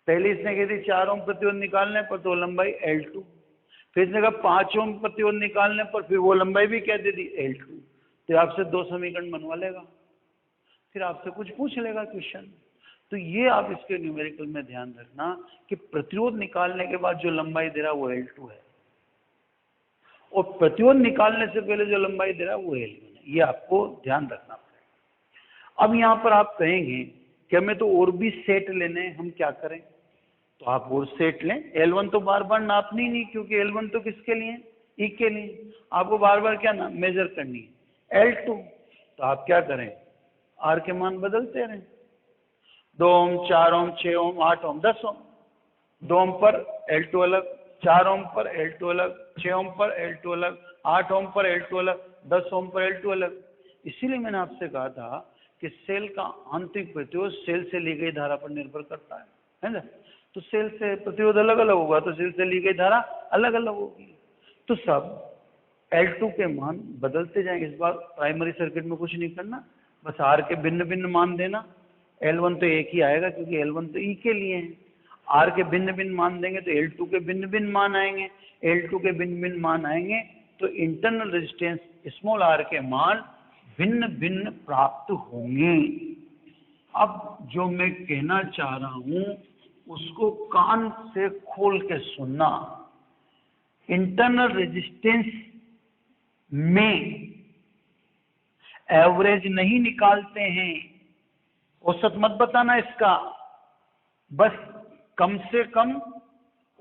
पहले इसने कही थी 4 ओम प्रतिरोध निकालने पर तो लंबाई L2, फिर इसने कहा 5 ओम प्रतिरोध निकालने पर फिर वो लंबाई भी क्या दे दी? L2। तो आपसे 2 समीकरण बनवा लेगा, फिर आपसे कुछ पूछ लेगा क्वेश्चन। तो ये आप इसके न्यूमेरिकल में ध्यान रखना कि प्रतिरोध निकालने के बाद जो लंबाई दे रहा है वो L2 है और प्रतिरोध निकालने से पहले जो लंबाई दे रहा है वो L1 है। ये आपको ध्यान रखना पड़ेगा। अब यहाँ पर आप कहेंगे कि हमें तो और भी सेट लेने हैं, हम क्या करें? तो आप और सेट लें। L1 तो बार बार नापनी नहीं, क्योंकि L1 तो किसके लिए? E के लिए। आपको बार बार क्या ना मेजर करनी है? L2। तो आप क्या करें? R के मान बदलते रहें। 2 ओम, 4 ओम, 6 ओम, 8 ओम, 10 ओम। 2 ओम पर L2 अलग, 4 ओम पर L2 अलग, 6 ओम पर L2 अलग, 8 ओम पर L2 अलग, 10 ओम पर L2 अलग। इसीलिए मैंने आपसे कहा था कि सेल का आंतरिक प्रतिरोध सेल से ली गई धारा पर निर्भर करता है ना? तो सेल से प्रतिरोध अलग अलग होगा तो सेल से ली गई धारा अलग अलग होगी। तो सब L2 के मान बदलते जाएंगे। इस बार प्राइमरी सर्किट में कुछ नहीं करना, बस R के भिन्न भिन्न मान देना। L1 तो एक ही आएगा क्योंकि L1 तो E के लिए है। R के भिन्न भिन्न मान देंगे तो L2 के भिन्न भिन्न मान आएंगे। L2 के भिन्न भिन्न मान आएंगे तो इंटरनल रेजिस्टेंस स्मॉल r के मान भिन्न भिन्न प्राप्त होंगे। अब जो मैं कहना चाह रहा हूं उसको कान से खोल के सुनना। इंटरनल रेजिस्टेंस में एवरेज नहीं निकालते हैं, औसत मत बताना इसका, बस कम से कम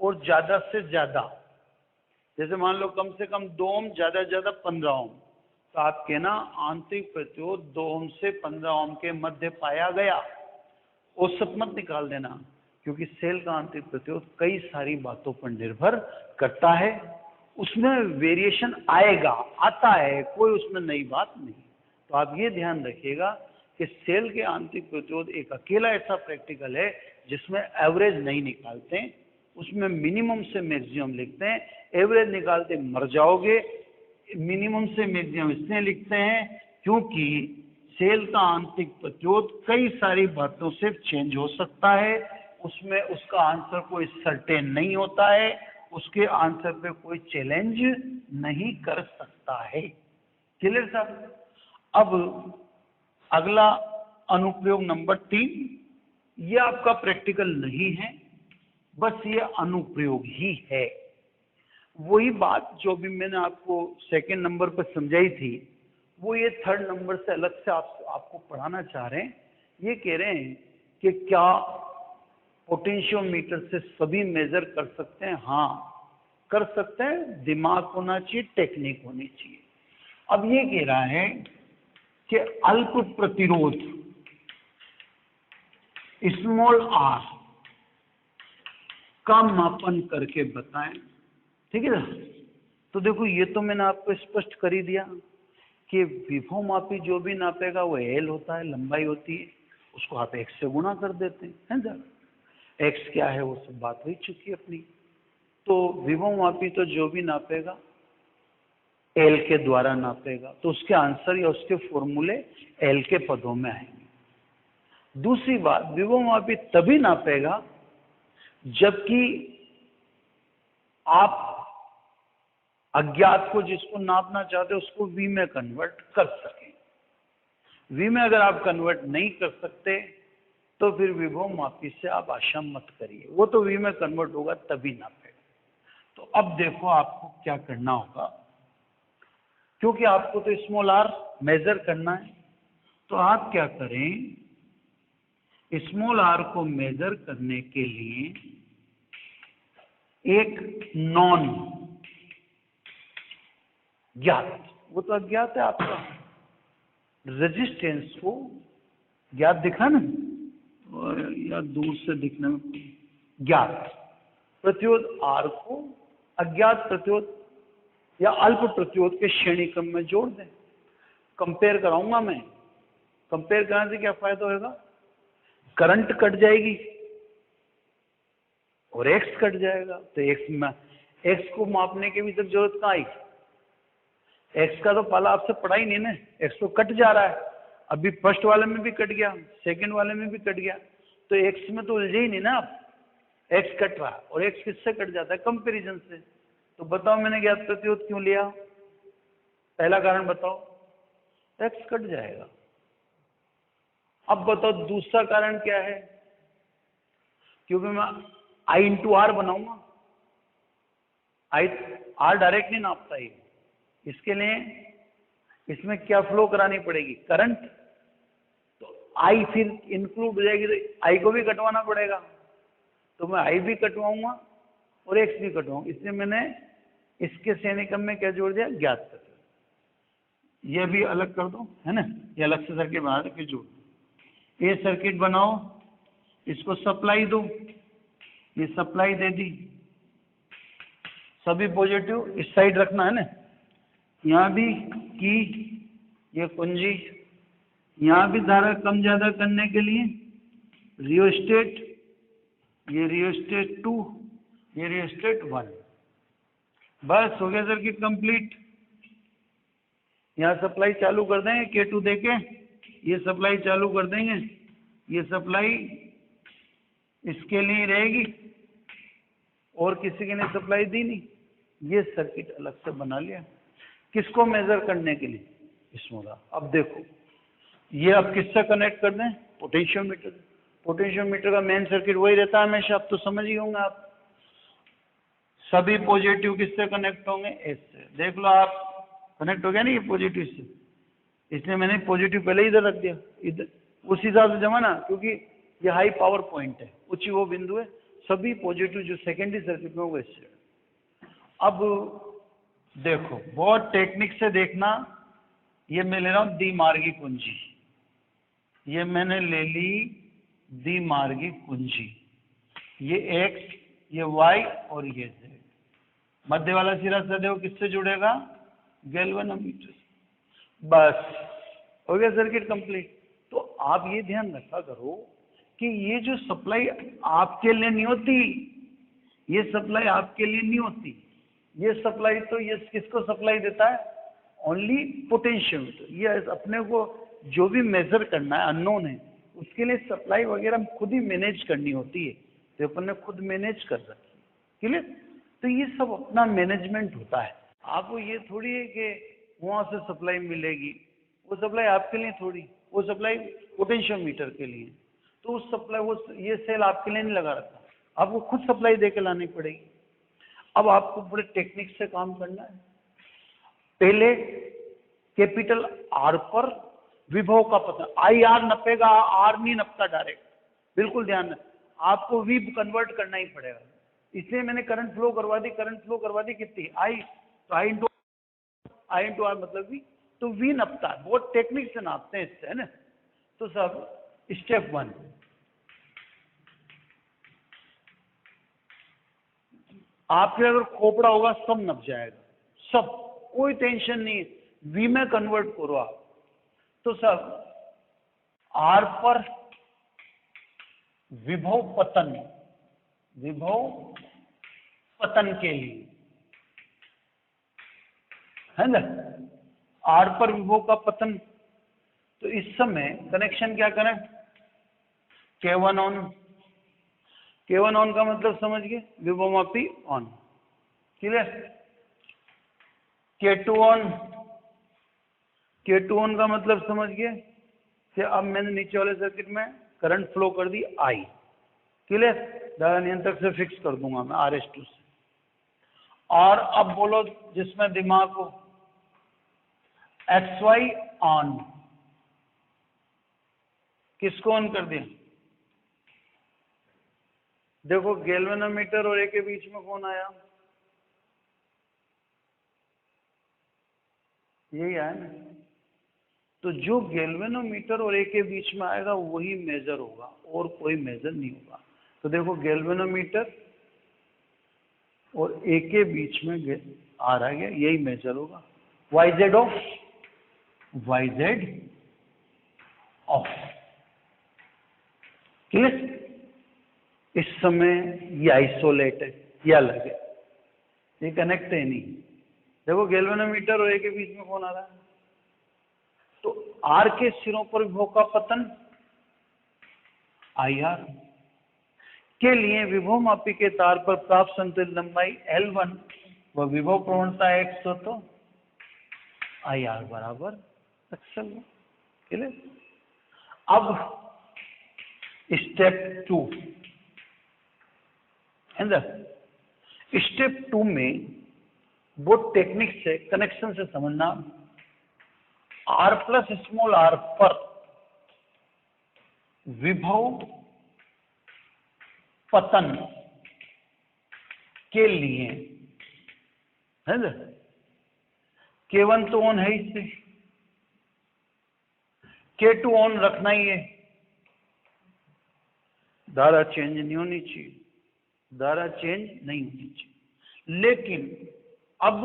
और ज्यादा से ज्यादा। जैसे मान लो कम से कम 2 ओम, ज्यादा से ज्यादा 15 ओम, तो आप कहना आंतरिक प्रतिरोध 2 ओम से 15 ओम के मध्य पाया गया। औसत मत निकाल देना, क्योंकि सेल का आंतरिक प्रतिरोध कई सारी बातों पर निर्भर करता है, उसमें वेरिएशन आएगा, आता है, कोई उसमें नई बात नहीं। तो आप ये ध्यान रखिएगा कि सेल के आंतरिक प्रतिरोध एक अकेला ऐसा प्रैक्टिकल है जिसमें एवरेज नहीं निकालते हैं, उसमें मिनिमम से मैक्सिमम लिखते हैं। एवरेज निकालते मर जाओगे। मिनिमम से मैक्सिमम इसलिए लिखते हैं क्योंकि सेल का आंतरिक प्रतिरोध कई सारी बातों से चेंज हो सकता है, उसमें उसका आंसर कोई सर्टेन नहीं होता है, उसके आंसर पे कोई चैलेंज नहीं कर सकता है। क्लियर साहब? अब अगला अनुप्रयोग नंबर 3, ये आपका प्रैक्टिकल नहीं है, बस ये अनुप्रयोग ही है। वही बात जो भी मैंने आपको सेकंड नंबर पर समझाई थी, वो ये थर्ड नंबर से अलग से आपको पढ़ाना चाह रहे हैं। ये कह रहे हैं कि क्या पोटेंशियोमीटर से सभी मेजर कर सकते हैं? हाँ कर सकते हैं, दिमाग होना चाहिए, टेक्निक होनी चाहिए। अब ये कह रहा है कि अल्प प्रतिरोध स्मॉल r का मापन करके बताएं। ठीक है ना? तो देखो ये तो मैंने आपको स्पष्ट कर ही दिया कि विभव मापी जो भी नापेगा वो L होता है, लंबाई होती है, उसको आप x से गुणा कर देते हैं, है ना? x क्या है वो सब बात हो चुकी है अपनी। तो विभव मापी तो जो भी नापेगा L के द्वारा नापेगा, तो उसके आंसर या उसके फॉर्मूले L के पदों में आएंगे। दूसरी बात, विभव मापी तभी नापेगा जबकि आप अज्ञात को जिसको नापना चाहते हो उसको V में कन्वर्ट कर सकें। V में अगर आप कन्वर्ट नहीं कर सकते तो फिर विभव मापी से आप आशा मत करिए, वो तो V में कन्वर्ट होगा तभी नापेगा। तो अब देखो आपको क्या करना होगा, क्योंकि आपको तो स्मॉल r मेजर करना है, तो आप क्या करें, स्मॉल r को मेजर करने के लिए एक नॉन ज्ञात, वो तो अज्ञात है आपका, रेजिस्टेंस को ज्ञात दिखा ना, और या दूर से दिखने में ज्ञात प्रतिरोध R को अज्ञात प्रतिरोध या अल्प प्रतिरोध के श्रेणी क्रम में जोड़ दें। कंपेयर कराऊंगा मैं, कंपेयर कराने से क्या फायदा होगा, करंट कट जाएगी और एक्स कट जाएगा, तो एक्स को मापने की भी तक जरूरत कहाँ आई, एक्स का तो पाला आपसे पड़ा ही नहीं ना, एक्स तो कट जा रहा है, अभी फर्स्ट वाले में भी कट गया, सेकंड वाले में भी कट गया, तो एक्स में तो उलझे ही नहीं ना आप, एक्स कट रहा, और एक्स किससे कट जाता है, कंपैरिजन से। तो बताओ मैंने ज्ञात प्रतिरोध क्यों लिया, पहला कारण बताओ, एक्स कट जाएगा। अब बताओ दूसरा कारण क्या है, क्योंकि मैं आई इंटू आर बनाऊंगा, आई आर डायरेक्ट नहीं नापता है, इसके लिए इसमें क्या फ्लो करानी पड़ेगी, करंट, तो आई फिर इंक्लूड हो जाएगी, तो आई को भी कटवाना पड़ेगा, तो मैं आई भी कटवाऊंगा और एक्स भी कटवाऊंगा, इसलिए मैंने इसके श्रेणी क्रम में क्या जोड़ दिया, ज्ञात प्रतिरोध। ये भी अलग कर दो, है ना, ये अलग से सर्किट बना दो, फिर जोड़, ये सर्किट बनाओ, इसको सप्लाई दो, ये सप्लाई दे दी, सभी पॉजिटिव इस साइड रखना है ना, यहाँ भी की ये कुंजी, यहाँ भी धारा कम ज्यादा करने के लिए रियोस्टेट, ये रियोस्टेट 2, ये रियोस्टेट 1, बस हो गया सर्किट कंप्लीट। यहाँ सप्लाई चालू कर देंगे K2 देके, ये सप्लाई चालू कर देंगे, ये सप्लाई इसके लिए रहेगी और किसी के लिए सप्लाई दी नहीं, ये सर्किट अलग से बना लिया, किसको मेजर करने के लिए, इसमें। अब देखो ये अब किससे कनेक्ट कर दें, पोटेंशियोमीटर, पोटेंशियोमीटर का मेन सर्किट वही रहता है हमेशा, अब तो समझ ही होंगे आप, सभी पॉजिटिव किससे कनेक्ट होंगे, एस से, देख लो आप कनेक्ट हो गया ना ये पॉजिटिव से, इसलिए मैंने पॉजिटिव पहले इधर रख दिया, इधर उस हिसाब से जमाना, क्योंकि ये हाई पावर पॉइंट है, उच्च वो बिंदु है, सभी पॉजिटिव जो सेकेंडरी सर्किट में वो इससे। अब देखो बहुत टेक्निक से देखना, ये मैं ले रहा हूं द्विमार्गी कुंजी, ये मैंने ले ली द्विमार्गी कुंजी, ये एक्स, ये वाई और ये जेड, मध्य वाला सिरा सदैव किससे जुड़ेगा, गैल्वेनोमीटर से, बस हो गया सर्किट कंप्लीट। तो आप ये ध्यान रखा करो कि ये जो सप्लाई आपके लिए नहीं होती, ये सप्लाई आपके लिए नहीं होती, ये सप्लाई तो ये किसको सप्लाई देता है, ओनली पोटेंशियोमीटर, ये अपने को जो भी मेजर करना है अननोन है, उसके लिए सप्लाई वगैरह खुद ही मैनेज करनी होती है, तो अपन ने खुद मैनेज कर रखी है, क्लियर। तो ये सब अपना मैनेजमेंट होता है, आपको ये थोड़ी है कि वहां से सप्लाई मिलेगी, वो सप्लाई आपके लिए थोड़ी, वो सप्लाई पोटेंशियोमीटर के लिए, तो उस सप्लाई वो ये सेल आपके लिए नहीं लगा रखा, आपको खुद सप्लाई दे के लानी पड़ेगी। अब आपको बड़े टेक्निक से काम करना है, पहले कैपिटल आर पर विभव का पता, आई आर नपेगा, आर नहीं नपता डायरेक्ट, बिल्कुल ध्यान है, आपको वी कन्वर्ट करना ही पड़ेगा, इसलिए मैंने करंट फ्लो करवा दी, करंट फ्लो करवा दी कितनी, आई, तो आई इंटू आर मतलब वी, तो वी नपता है, बहुत टेक्निक से नापते हैं इससे, है ना। तो सब स्टेप 1, आपके अगर खोपड़ा होगा सब नप जाएगा, सब, कोई टेंशन नहीं है, वी में कन्वर्ट करो आप, तो सब आर पर विभव पतन, विभव पतन के लिए, है ना, आर पर विभव का पतन, तो इस समय कनेक्शन क्या करें, K1 ऑन, K1 ऑन का मतलब समझ गए, विभव मापी on, clear? K2 on, K2 on का मतलब समझ गए कि अब मैंने नीचे वाले सर्किट में करंट फ्लो कर दी I। क्लियर? धारा नियंत्रक से फिक्स कर दूंगा मैं RS2 से। और अब बोलो जिसमें दिमाग हो, XY ऑन, किसको ऑन कर दिया? देखो गैल्वेनोमीटर और A के बीच में कौन आया? यही आया ना। तो जो गैल्वेनोमीटर और A के बीच में आएगा वही मेजर होगा और कोई मेजर नहीं होगा। तो देखो गैल्वेनोमीटर और A के बीच में आ रहा है, यही मेजर होगा। YZ of, YZ of. Clear? इस समय ये आइसोलेट है, ये अलग है, ये कनेक्ट है नहीं। देखो गैल्वेनोमीटर और A के बीच में कौन आ रहा है? तो R के सिरों पर विभव का पतन IR के लिए विभव मापी के तार पर प्राप्त संतुलित लंबाई L1 व विभव प्रवणता X हो तो IR बराबर XL। क्लियर? अब स्टेप 2, स्टेप 2 में वो टेक्निक से, कनेक्शन से समझना, R प्लस स्मॉल r पर विभव पतन के लिए है ना, K1 तो ऑन है इससे, K2 ऑन रखना ही है, धारा चेंज नहीं होनी चाहिए, धारा चेंज नहीं होनी चाहिए। लेकिन अब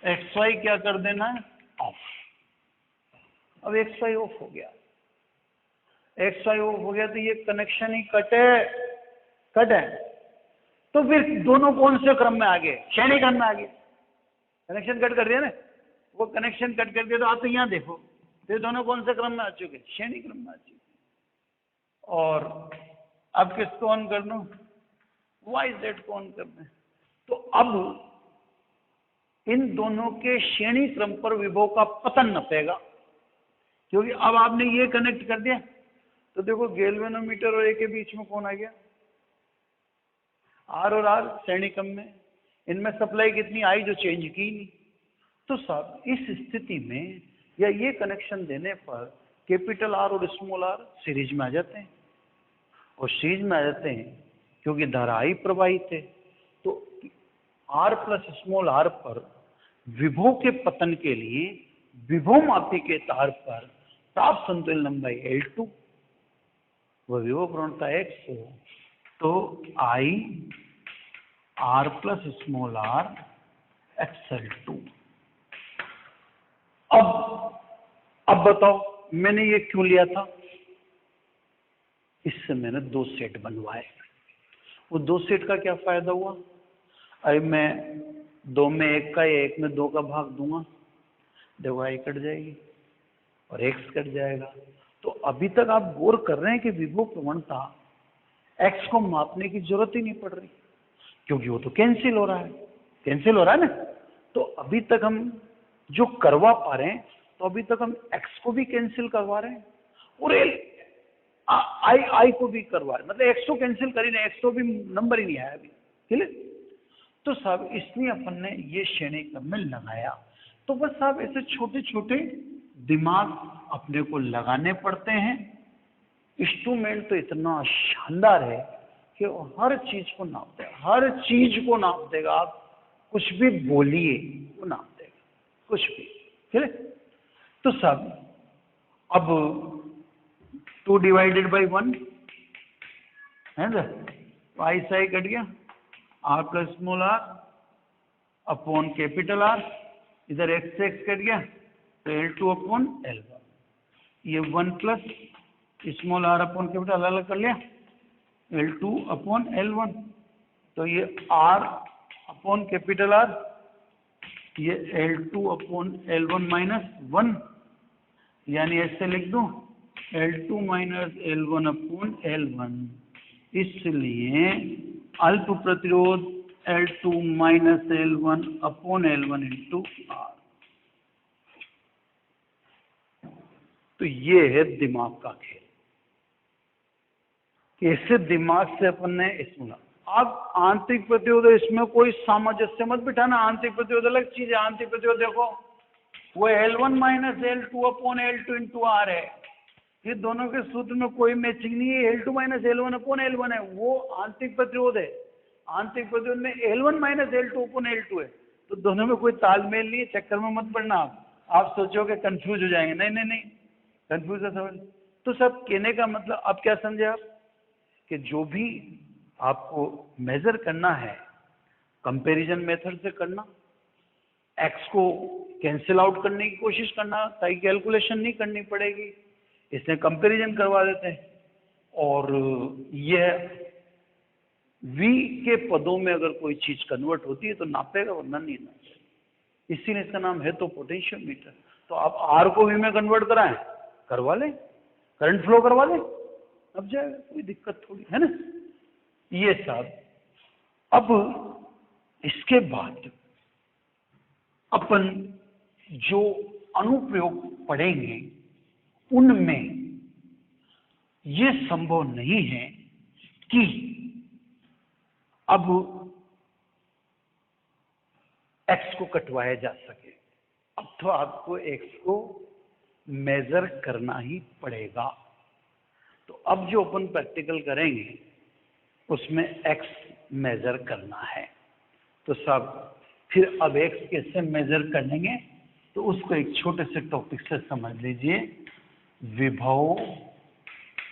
XY क्या कर देना है? ऑफ। अब XY ऑफ हो गया, XY ऑफ हो गया तो ये कनेक्शन ही कट है। तो फिर दोनों कौन से क्रम में आ गए? श्रेणी क्रम में आ गए। कनेक्शन कट कर दिया ना, वो कनेक्शन कट कर दिया तो आप तो यहाँ देखो, फिर दोनों कौन से क्रम में आ चुके? श्रेणी क्रम में आ चुके। और अब किसको ऑन कर दूं? YZ को ऑन कर दें। तो अब इन दोनों के श्रेणी क्रम पर विभव का पतन नपेगा, क्योंकि अब आपने ये कनेक्ट कर दिया। तो देखो गैल्वेनोमीटर और A के बीच में कौन आ गया? R और R श्रेणी क्रम में, इनमें सप्लाई कितनी आई जो चेंज की नहीं। तो साहब इस स्थिति में या ये कनेक्शन देने पर कैपिटल R और स्मॉल r सीरीज में आ जाते हैं, और सीरीज में आ जाते हैं क्योंकि धारा I प्रवाहित है। तो R प्लस स्मॉल r पर विभव के पतन के लिए विभव मापी के तार पर प्राप्त संतुलित लंबाई L2 व विभव प्रवणता X हो तो I R plus small r XL2। अब बताओ मैंने ये क्यों लिया था? इससे मैंने 2 सेट बनवाए। वो 2 सेट का क्या फायदा हुआ? अरे मैं 2 में 1 का या 1 में 2 का भाग दूंगा, देखो I कट जाएगी और X कट जाएगा। तो अभी तक आप गौर कर रहे हैं कि विभव प्रवणता X को मापने की जरूरत ही नहीं पड़ रही, क्योंकि वो तो कैंसिल हो रहा है ना। तो अभी तक हम जो करवा पा रहे हैं, तो अभी तक हम X को भी कैंसिल करवा रहे हैं और I को भी करवा रहे हैं, मतलब X को कैंसिल कर ही नहीं, X तो भी नंबर ही नहीं आया अभी। क्लियर? तो साहब इसलिए अपन ने ये श्रेणी क्रम में लगाया। तो बस साहब ऐसे छोटे छोटे दिमाग अपने को लगाने पड़ते हैं। इंस्ट्रूमेंट तो इतना शानदार है कि हर चीज को नाप देगा, आप कुछ भी बोलिए वो नाप देगा, कुछ भी। ठीक है? तो सब अब 2 डिवाइडेड बाई 1 है ना, तो आई साई कट गया, R plus small r upon capital R, इधर x कट गया तो L2 अपॉन L1, ये 1 plus small r upon capital अलग कर लिया, L2 अपॉन L1, तो ये R अपॉन कैपिटल R, ये L2 अपॉन L1 माइनस 1, यानी ऐसे लिख दूं L2 minus L1 upon L1। इसलिए अल्प प्रतिरोध L2 minus L1 upon L1 into are. तो ये है दिमाग का खेल। कैसे दिमाग से अपन ने इसमें, अब आंतरिक प्रतिरोध इसमें कोई सामंजस्य मत बिठाना। आंतरिक प्रतिरोध अलग चीज है। आंतरिक प्रतिरोध देखो वो L1 minus L2 upon L2 into are है। ये दोनों के सूत्र में कोई मैचिंग नहीं है। L2 minus L1 upon L1 है, वो आंतरिक प्रतिरोध है। आंतरिक प्रतिरोध में L1 minus L2 upon L2 है, तो दोनों में कोई तालमेल नहीं है। चक्कर में मत पड़ना आप सोचोगे कंफ्यूज हो जाएंगे। नहीं नहीं नहीं, कंफ्यूज है समझ। तो सब कहने का मतलब अब क्या समझे आप, कि जो भी आपको मेजर करना है कंपैरिजन मेथड से करना, एक्स को कैंसिल आउट करने की कोशिश करना ताकि कैलकुलेशन नहीं करनी पड़ेगी, इसमें कंपैरिजन करवा देते हैं। और यह v के पदों में अगर कोई चीज कन्वर्ट होती है तो नापेगा, वरना नहीं नापेगा। इसीलिए इसका नाम है तो पोटेंशियोमीटर। तो आप r को v में कन्वर्ट कराएं, करवा लें, करंट फ्लो करवा लें, अब जाएगा, कोई दिक्कत थोड़ी है ना। ये सब। अब इसके बाद अपन जो अनुप्रयोग पढ़ेंगे उनमें ये संभव नहीं है कि अब x को कटवाया जा सके। अब तो आपको x को मेजर करना ही पड़ेगा। तो अब जो अपन प्रैक्टिकल करेंगे उसमें x मेजर करना है। तो सब फिर अब x कैसे मेजर करेंगे, तो उसको एक छोटे से टॉपिक से समझ लीजिए। विभव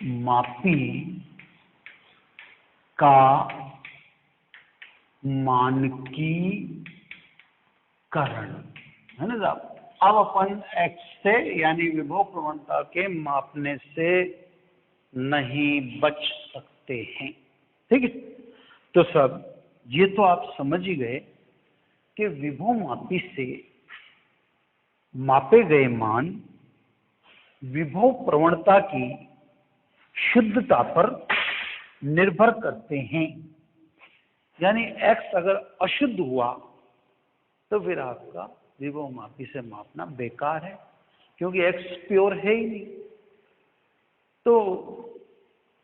मापी का मानकीकरण, है ना साहब। अब अपन x से यानी विभव प्रवणता के मापने से नहीं बच सकते हैं, ठीक है। तो सब ये तो आप समझ ही गए कि विभव मापी से मापे गए मान विभव प्रवणता की शुद्धता पर निर्भर करते हैं। यानी x अगर अशुद्ध हुआ तो फिर आपका विभव मापी से मापना बेकार है, क्योंकि x प्योर है ही नहीं। तो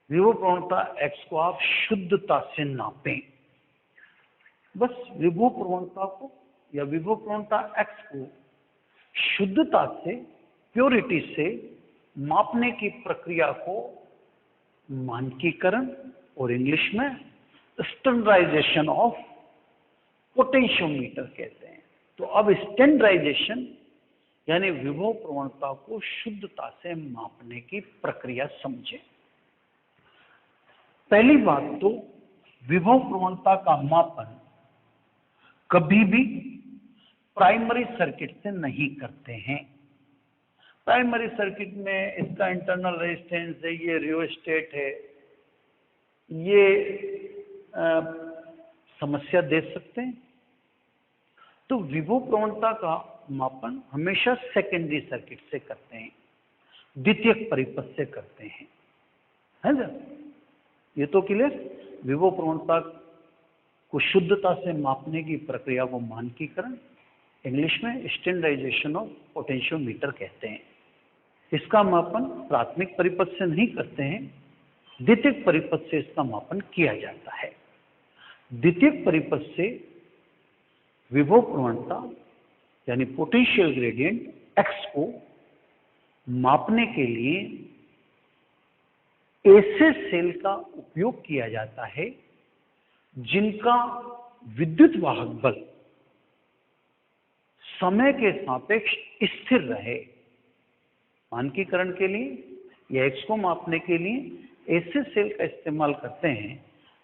विभव प्रवणता x को आप शुद्धता से नापें। बस विभव प्रवणता को या विभव प्रवणता x को शुद्धता से, प्योरिटी से मापने की प्रक्रिया को मानकीकरण और इंग्लिश में स्टैंडर्डाइजेशन ऑफ पोटेंशियोमीटर कहते हैं। तो अब स्टैंडर्डाइजेशन यानी विभव प्रवणता को शुद्धता से मापने की प्रक्रिया समझें। पहली बात तो विभव प्रवणता का मापन कभी भी प्राइमरी सर्किट से नहीं करते हैं। प्राइमरी सर्किट में इसका इंटरनल रेजिस्टेंस है, ये रियोस्टेट है, ये समस्या दे सकते हैं। तो विभव प्रवणता का मापन हमेशा सेकेंडरी सर्किट से करते हैं, द्वितीयक परिपथ से करते हैं, है ना। ये तो क्लियर। विभव प्रवणता को शुद्धता से मापने की प्रक्रिया को मानकीकरण, इंग्लिश में स्टैंडर्डाइजेशन ऑफ पोटेंशियोमीटर कहते हैं। इसका मापन प्राथमिक परिपथ से नहीं करते हैं, द्वितीयक परिपथ से इसका मापन किया जाता है। द्वितीयक परिपथ से विभव प्रवणता यानी पोटेंशियल ग्रेडियंट x को मापने के लिए ऐसे सेल का उपयोग किया जाता है जिनका विद्युत वाहक बल समय के सापेक्ष स्थिर रहे। मानकीकरण के लिए या x को मापने के लिए ऐसे सेल का इस्तेमाल करते हैं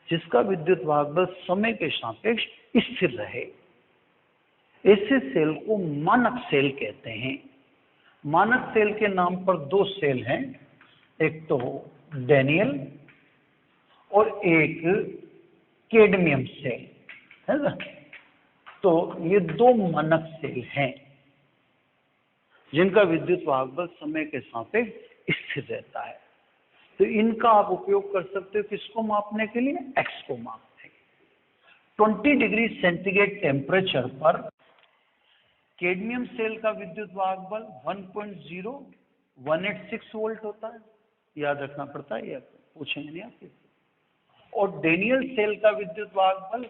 जिसका विद्युत वाहक बल समय के सापेक्ष स्थिर रहे। ऐसे सेल को मानक सेल कहते हैं। मानक सेल के नाम पर दो सेल हैं, एक तो डैनियल और एक कैडमियम सेल, है ना। तो ये दो मानक सेल हैं जिनका विद्युत वाहक बल समय के सापेक्ष स्थिर रहता है। तो इनका आप उपयोग कर सकते हो किसको मापने के लिए, x को मापने के लिए। 20 डिग्री सेंटीग्रेड टेम्परेचर पर कैडमियम सेल का विद्युत वाहक बल 1.0186 वोल्ट होता है, याद रखना पड़ता है, या पूछेंगे नहीं आपसे। और डेनियल सेल का विद्युत वाहक बल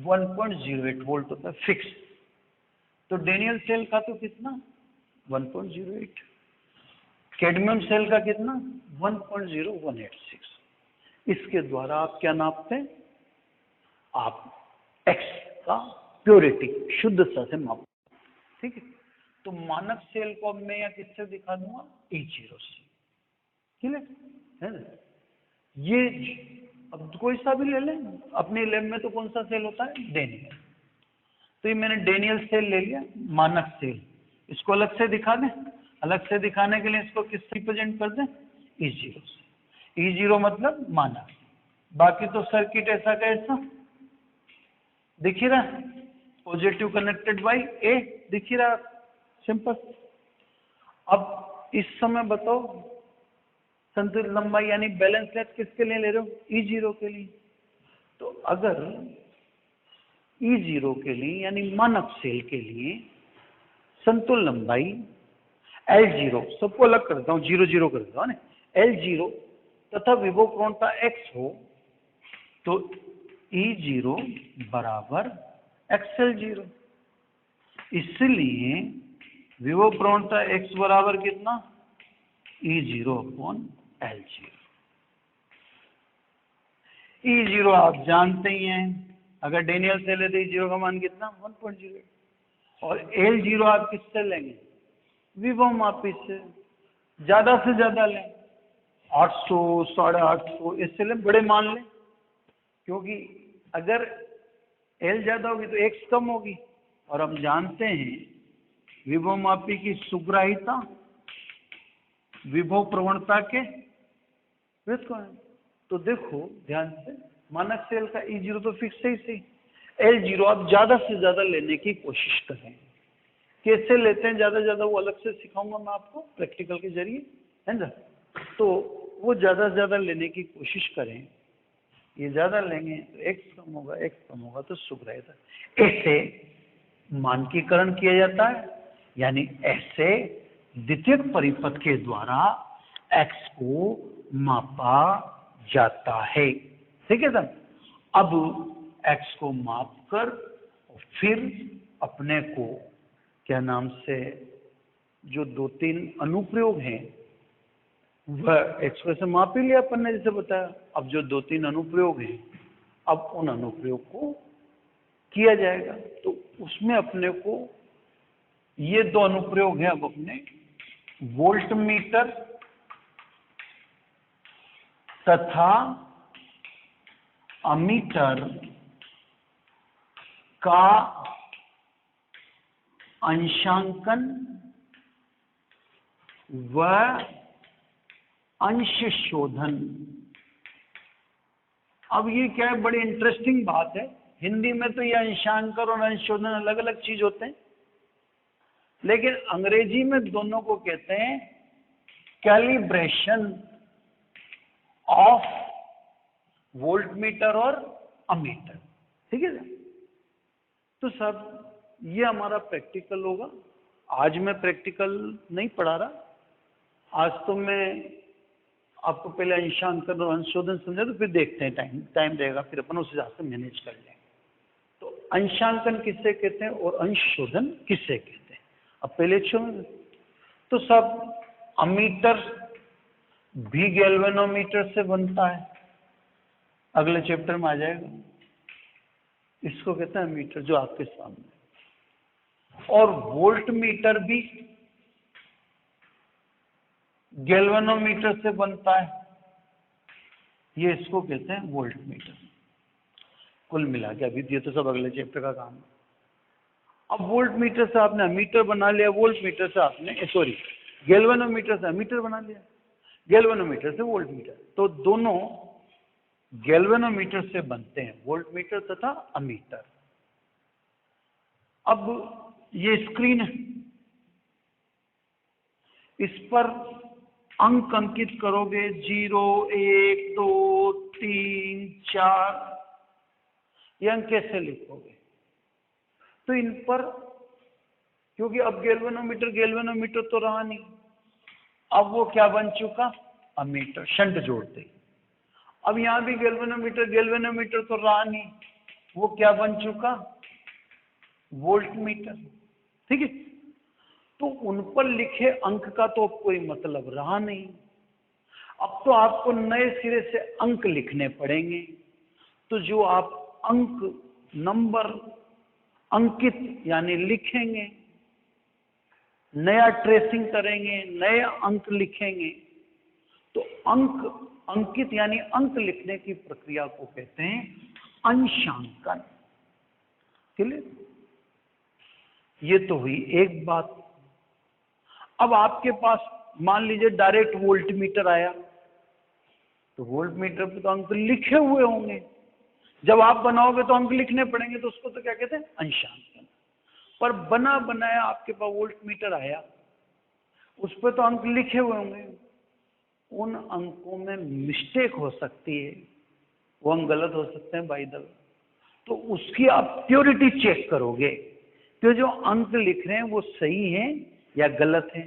1.08 वोल्ट होता है, फिक्स। तो डेनियल सेल का तो कितना 1.08, कैडमियम सेल का कितना 1.0186। इसके द्वारा आप क्या नापते हैं, आप एक्स का प्योरिटी, शुद्धता से मापते, ठीक है। तो मानक सेल को अब मैं या किससे दिखा दूंगा, E0 से, क्लियर है ना। ये अब कोई सा भी ले लें, अपने लैब में तो कौन सा सेल होता है, डेनियल। तो ये मैंने डेनियल सेल ले लिया, मानक सेल। इसको अलग से दिखा दें, अलग से दिखाने के लिए इसको किससे रिप्रेजेंट कर दें, E0 से। E0 मतलब मानक, बाकी तो सर्किट ऐसा का ऐसा दिख ही रहा, पॉजिटिव कनेक्टेड बाई ए, दिख ही रहा, सिंपल। अब इस समय बताओ संतुलित लंबाई यानी बैलेंस लेंथ किसके लिए ले रहे हो, E0 के लिए। तो अगर E0 के लिए यानी मानक सेल के लिए संतुलित लंबाई L0, सबको अलग करता हूं, 0 कर देता हूं ना, L0 तथा विभव प्रवणता x हो तो E0 बराबर XL0। इसलिए विभव प्रवणता x बराबर कितना, E0/L0। E0 आप जानते ही हैं, अगर डेनियल सेल है तो E0 का मान कितना 1.08, और L0 आप किससे लेंगे, विभव मापी से, ज्यादा से ज्यादा लें 800 850 इससे लें, बड़े मान लें, क्योंकि अगर L ज्यादा होगी तो X कम होगी, और हम जानते हैं विभव मापी की सुग्राहिता विभव प्रवणता के विपरीत है। तो देखो ध्यान से, मानक सेल का E0 तो फिक्स है ही सही, L0 आप ज्यादा से ज्यादा लेने की कोशिश करें। कैसे लेते हैं ज्यादा ज्यादा, वो अलग से सिखाऊंगा मैं आपको प्रैक्टिकल के जरिए, है ना। तो वो ज्यादा से ज्यादा लेने की कोशिश करें, ये ज्यादा लेंगे तो x कम होगा, x कम होगा तो सुग्राहिता। ऐसे मानकीकरण किया जाता है, यानी ऐसे द्वितीयक परिपथ के द्वारा x को मापा जाता है, ठीक है सर। अब x को मापकर फिर अपने को क्या नाम से जो 2-3 अनुप्रयोग हैं वह x को से माप ही लिया अपन ने जैसे बताया। अब जो 2-3 अनुप्रयोग हैं, अब उन अनुप्रयोग को किया जाएगा। तो उसमें अपने को ये 2 अनुप्रयोग हैं, अब अपने वोल्ट मीटर तथा अमीटर का अंशांकन व अंश शोधन। अब ये क्या है, बड़ी इंटरेस्टिंग बात है। हिंदी में तो ये अंशांकन और अंश शोधन अलग अलग चीज होते हैं, लेकिन अंग्रेजी में दोनों को कहते हैं कैलिब्रेशन ऑफ वोल्ट मीटर और अमीटर, ठीक है। तो सब ये हमारा प्रैक्टिकल होगा। आज मैं प्रैक्टिकल नहीं पढ़ा रहा, आज तो मैं आपको पहले अंशांकन और अंशशोधन समझा, तो फिर देखते हैं, टाइम रहेगा फिर अपन उस हिसाब से मैनेज कर लेंगे। तो अंशांकन किससे कहते हैं और अंशशोधन किससे कहते हैं, अब पहले छोड़। तो सब अमीटर भी गैल्वेनोमीटर से बनता है, अगले चैप्टर में आ जाएगा। इसको कहते हैं अमीटर जो आपके सामने, और वोल्ट मीटर भी गैल्वेनोमीटर से बनता है, ये इसको कहते हैं वोल्ट मीटर। कुल मिला के अभी ये तो सब अगले चैप्टर का काम है। अब वोल्ट मीटर से आपने अमीटर बना लिया, वोल्ट मीटर से आपने गैल्वेनोमीटर से अमीटर बना लिया, गैल्वेनोमीटर से वोल्ट मीटर। तो दोनों गैल्वेनोमीटर से बनते हैं, वोल्ट मीटर तथा अमीटर। अब ये स्क्रीन है, इस पर अंक अंकित करोगे 0 1 2 3 4, ये अंक कैसे लिखोगे? तो इन पर, क्योंकि अब गैल्वेनोमीटर तो रहा नहीं, अब वो क्या बन चुका? अमीटर, शंट जोड़ते। अब यहां भी गैल्वेनोमीटर तो रहा नहीं, वो क्या बन चुका? वोल्टमीटर। ठीक है, तो उन पर लिखे अंक का तो कोई मतलब रहा नहीं। अब तो आपको नए सिरे से अंक लिखने पड़ेंगे। तो जो आप अंक, नंबर अंकित यानी लिखेंगे, नया ट्रेसिंग करेंगे, नए अंक लिखेंगे, तो अंक अंकित यानी अंक लिखने की प्रक्रिया को कहते हैं अंशांकन। क्लियर? ये तो हुई एक बात। अब आपके पास मान लीजिए डायरेक्ट वोल्टमीटर आया, तो वोल्टमीटर पे तो अंक लिखे हुए होंगे। जब आप बनाओगे तो अंक लिखने पड़ेंगे, तो उसको तो क्या कहते हैं? अंशांकन। पर बना बनाया आपके पास वोल्टमीटर आया, उस पर तो अंक लिखे हुए होंगे। उन अंकों में मिस्टेक हो सकती है, वो अंक गलत हो सकते हैं बाय द वे। तो उसकी आप प्योरिटी चेक करोगे कि जो अंक लिख रहे हैं वो सही है या गलत है।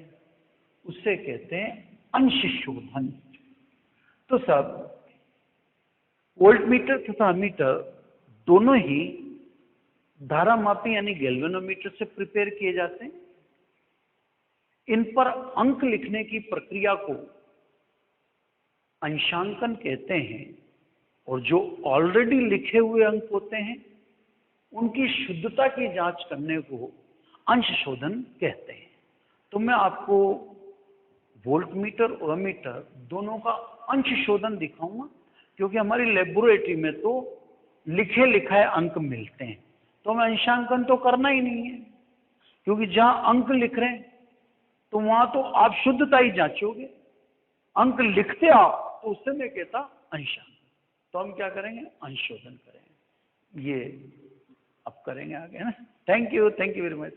उससे कहते हैं अंश शोधन। तो सब वोल्टमीटर तथा अमीटर दोनों ही धारामापी यानी गैल्वेनोमीटर से प्रिपेयर किए जाते हैं। इन पर अंक लिखने की प्रक्रिया को अंशांकन कहते हैं, और जो ऑलरेडी लिखे हुए अंक होते हैं उनकी शुद्धता की जांच करने को अंश शोधन कहते हैं। तो मैं आपको वोल्टमीटर और अमीटर दोनों का अंश शोधन दिखाऊंगा, क्योंकि हमारी लेबोरेटरी में तो लिखे लिखाए अंक मिलते हैं, तो हमें अंशांकन तो करना ही नहीं है, क्योंकि जहां अंक लिख रहे हैं तो वहां तो आप शुद्धता ही जांचोगे। अंक लिखते आप तो उससे मैं कहता अंशांकन। तो हम क्या करेंगे? अंशोधन करेंगे। ये अब करेंगे आगे ना। Thank you very much.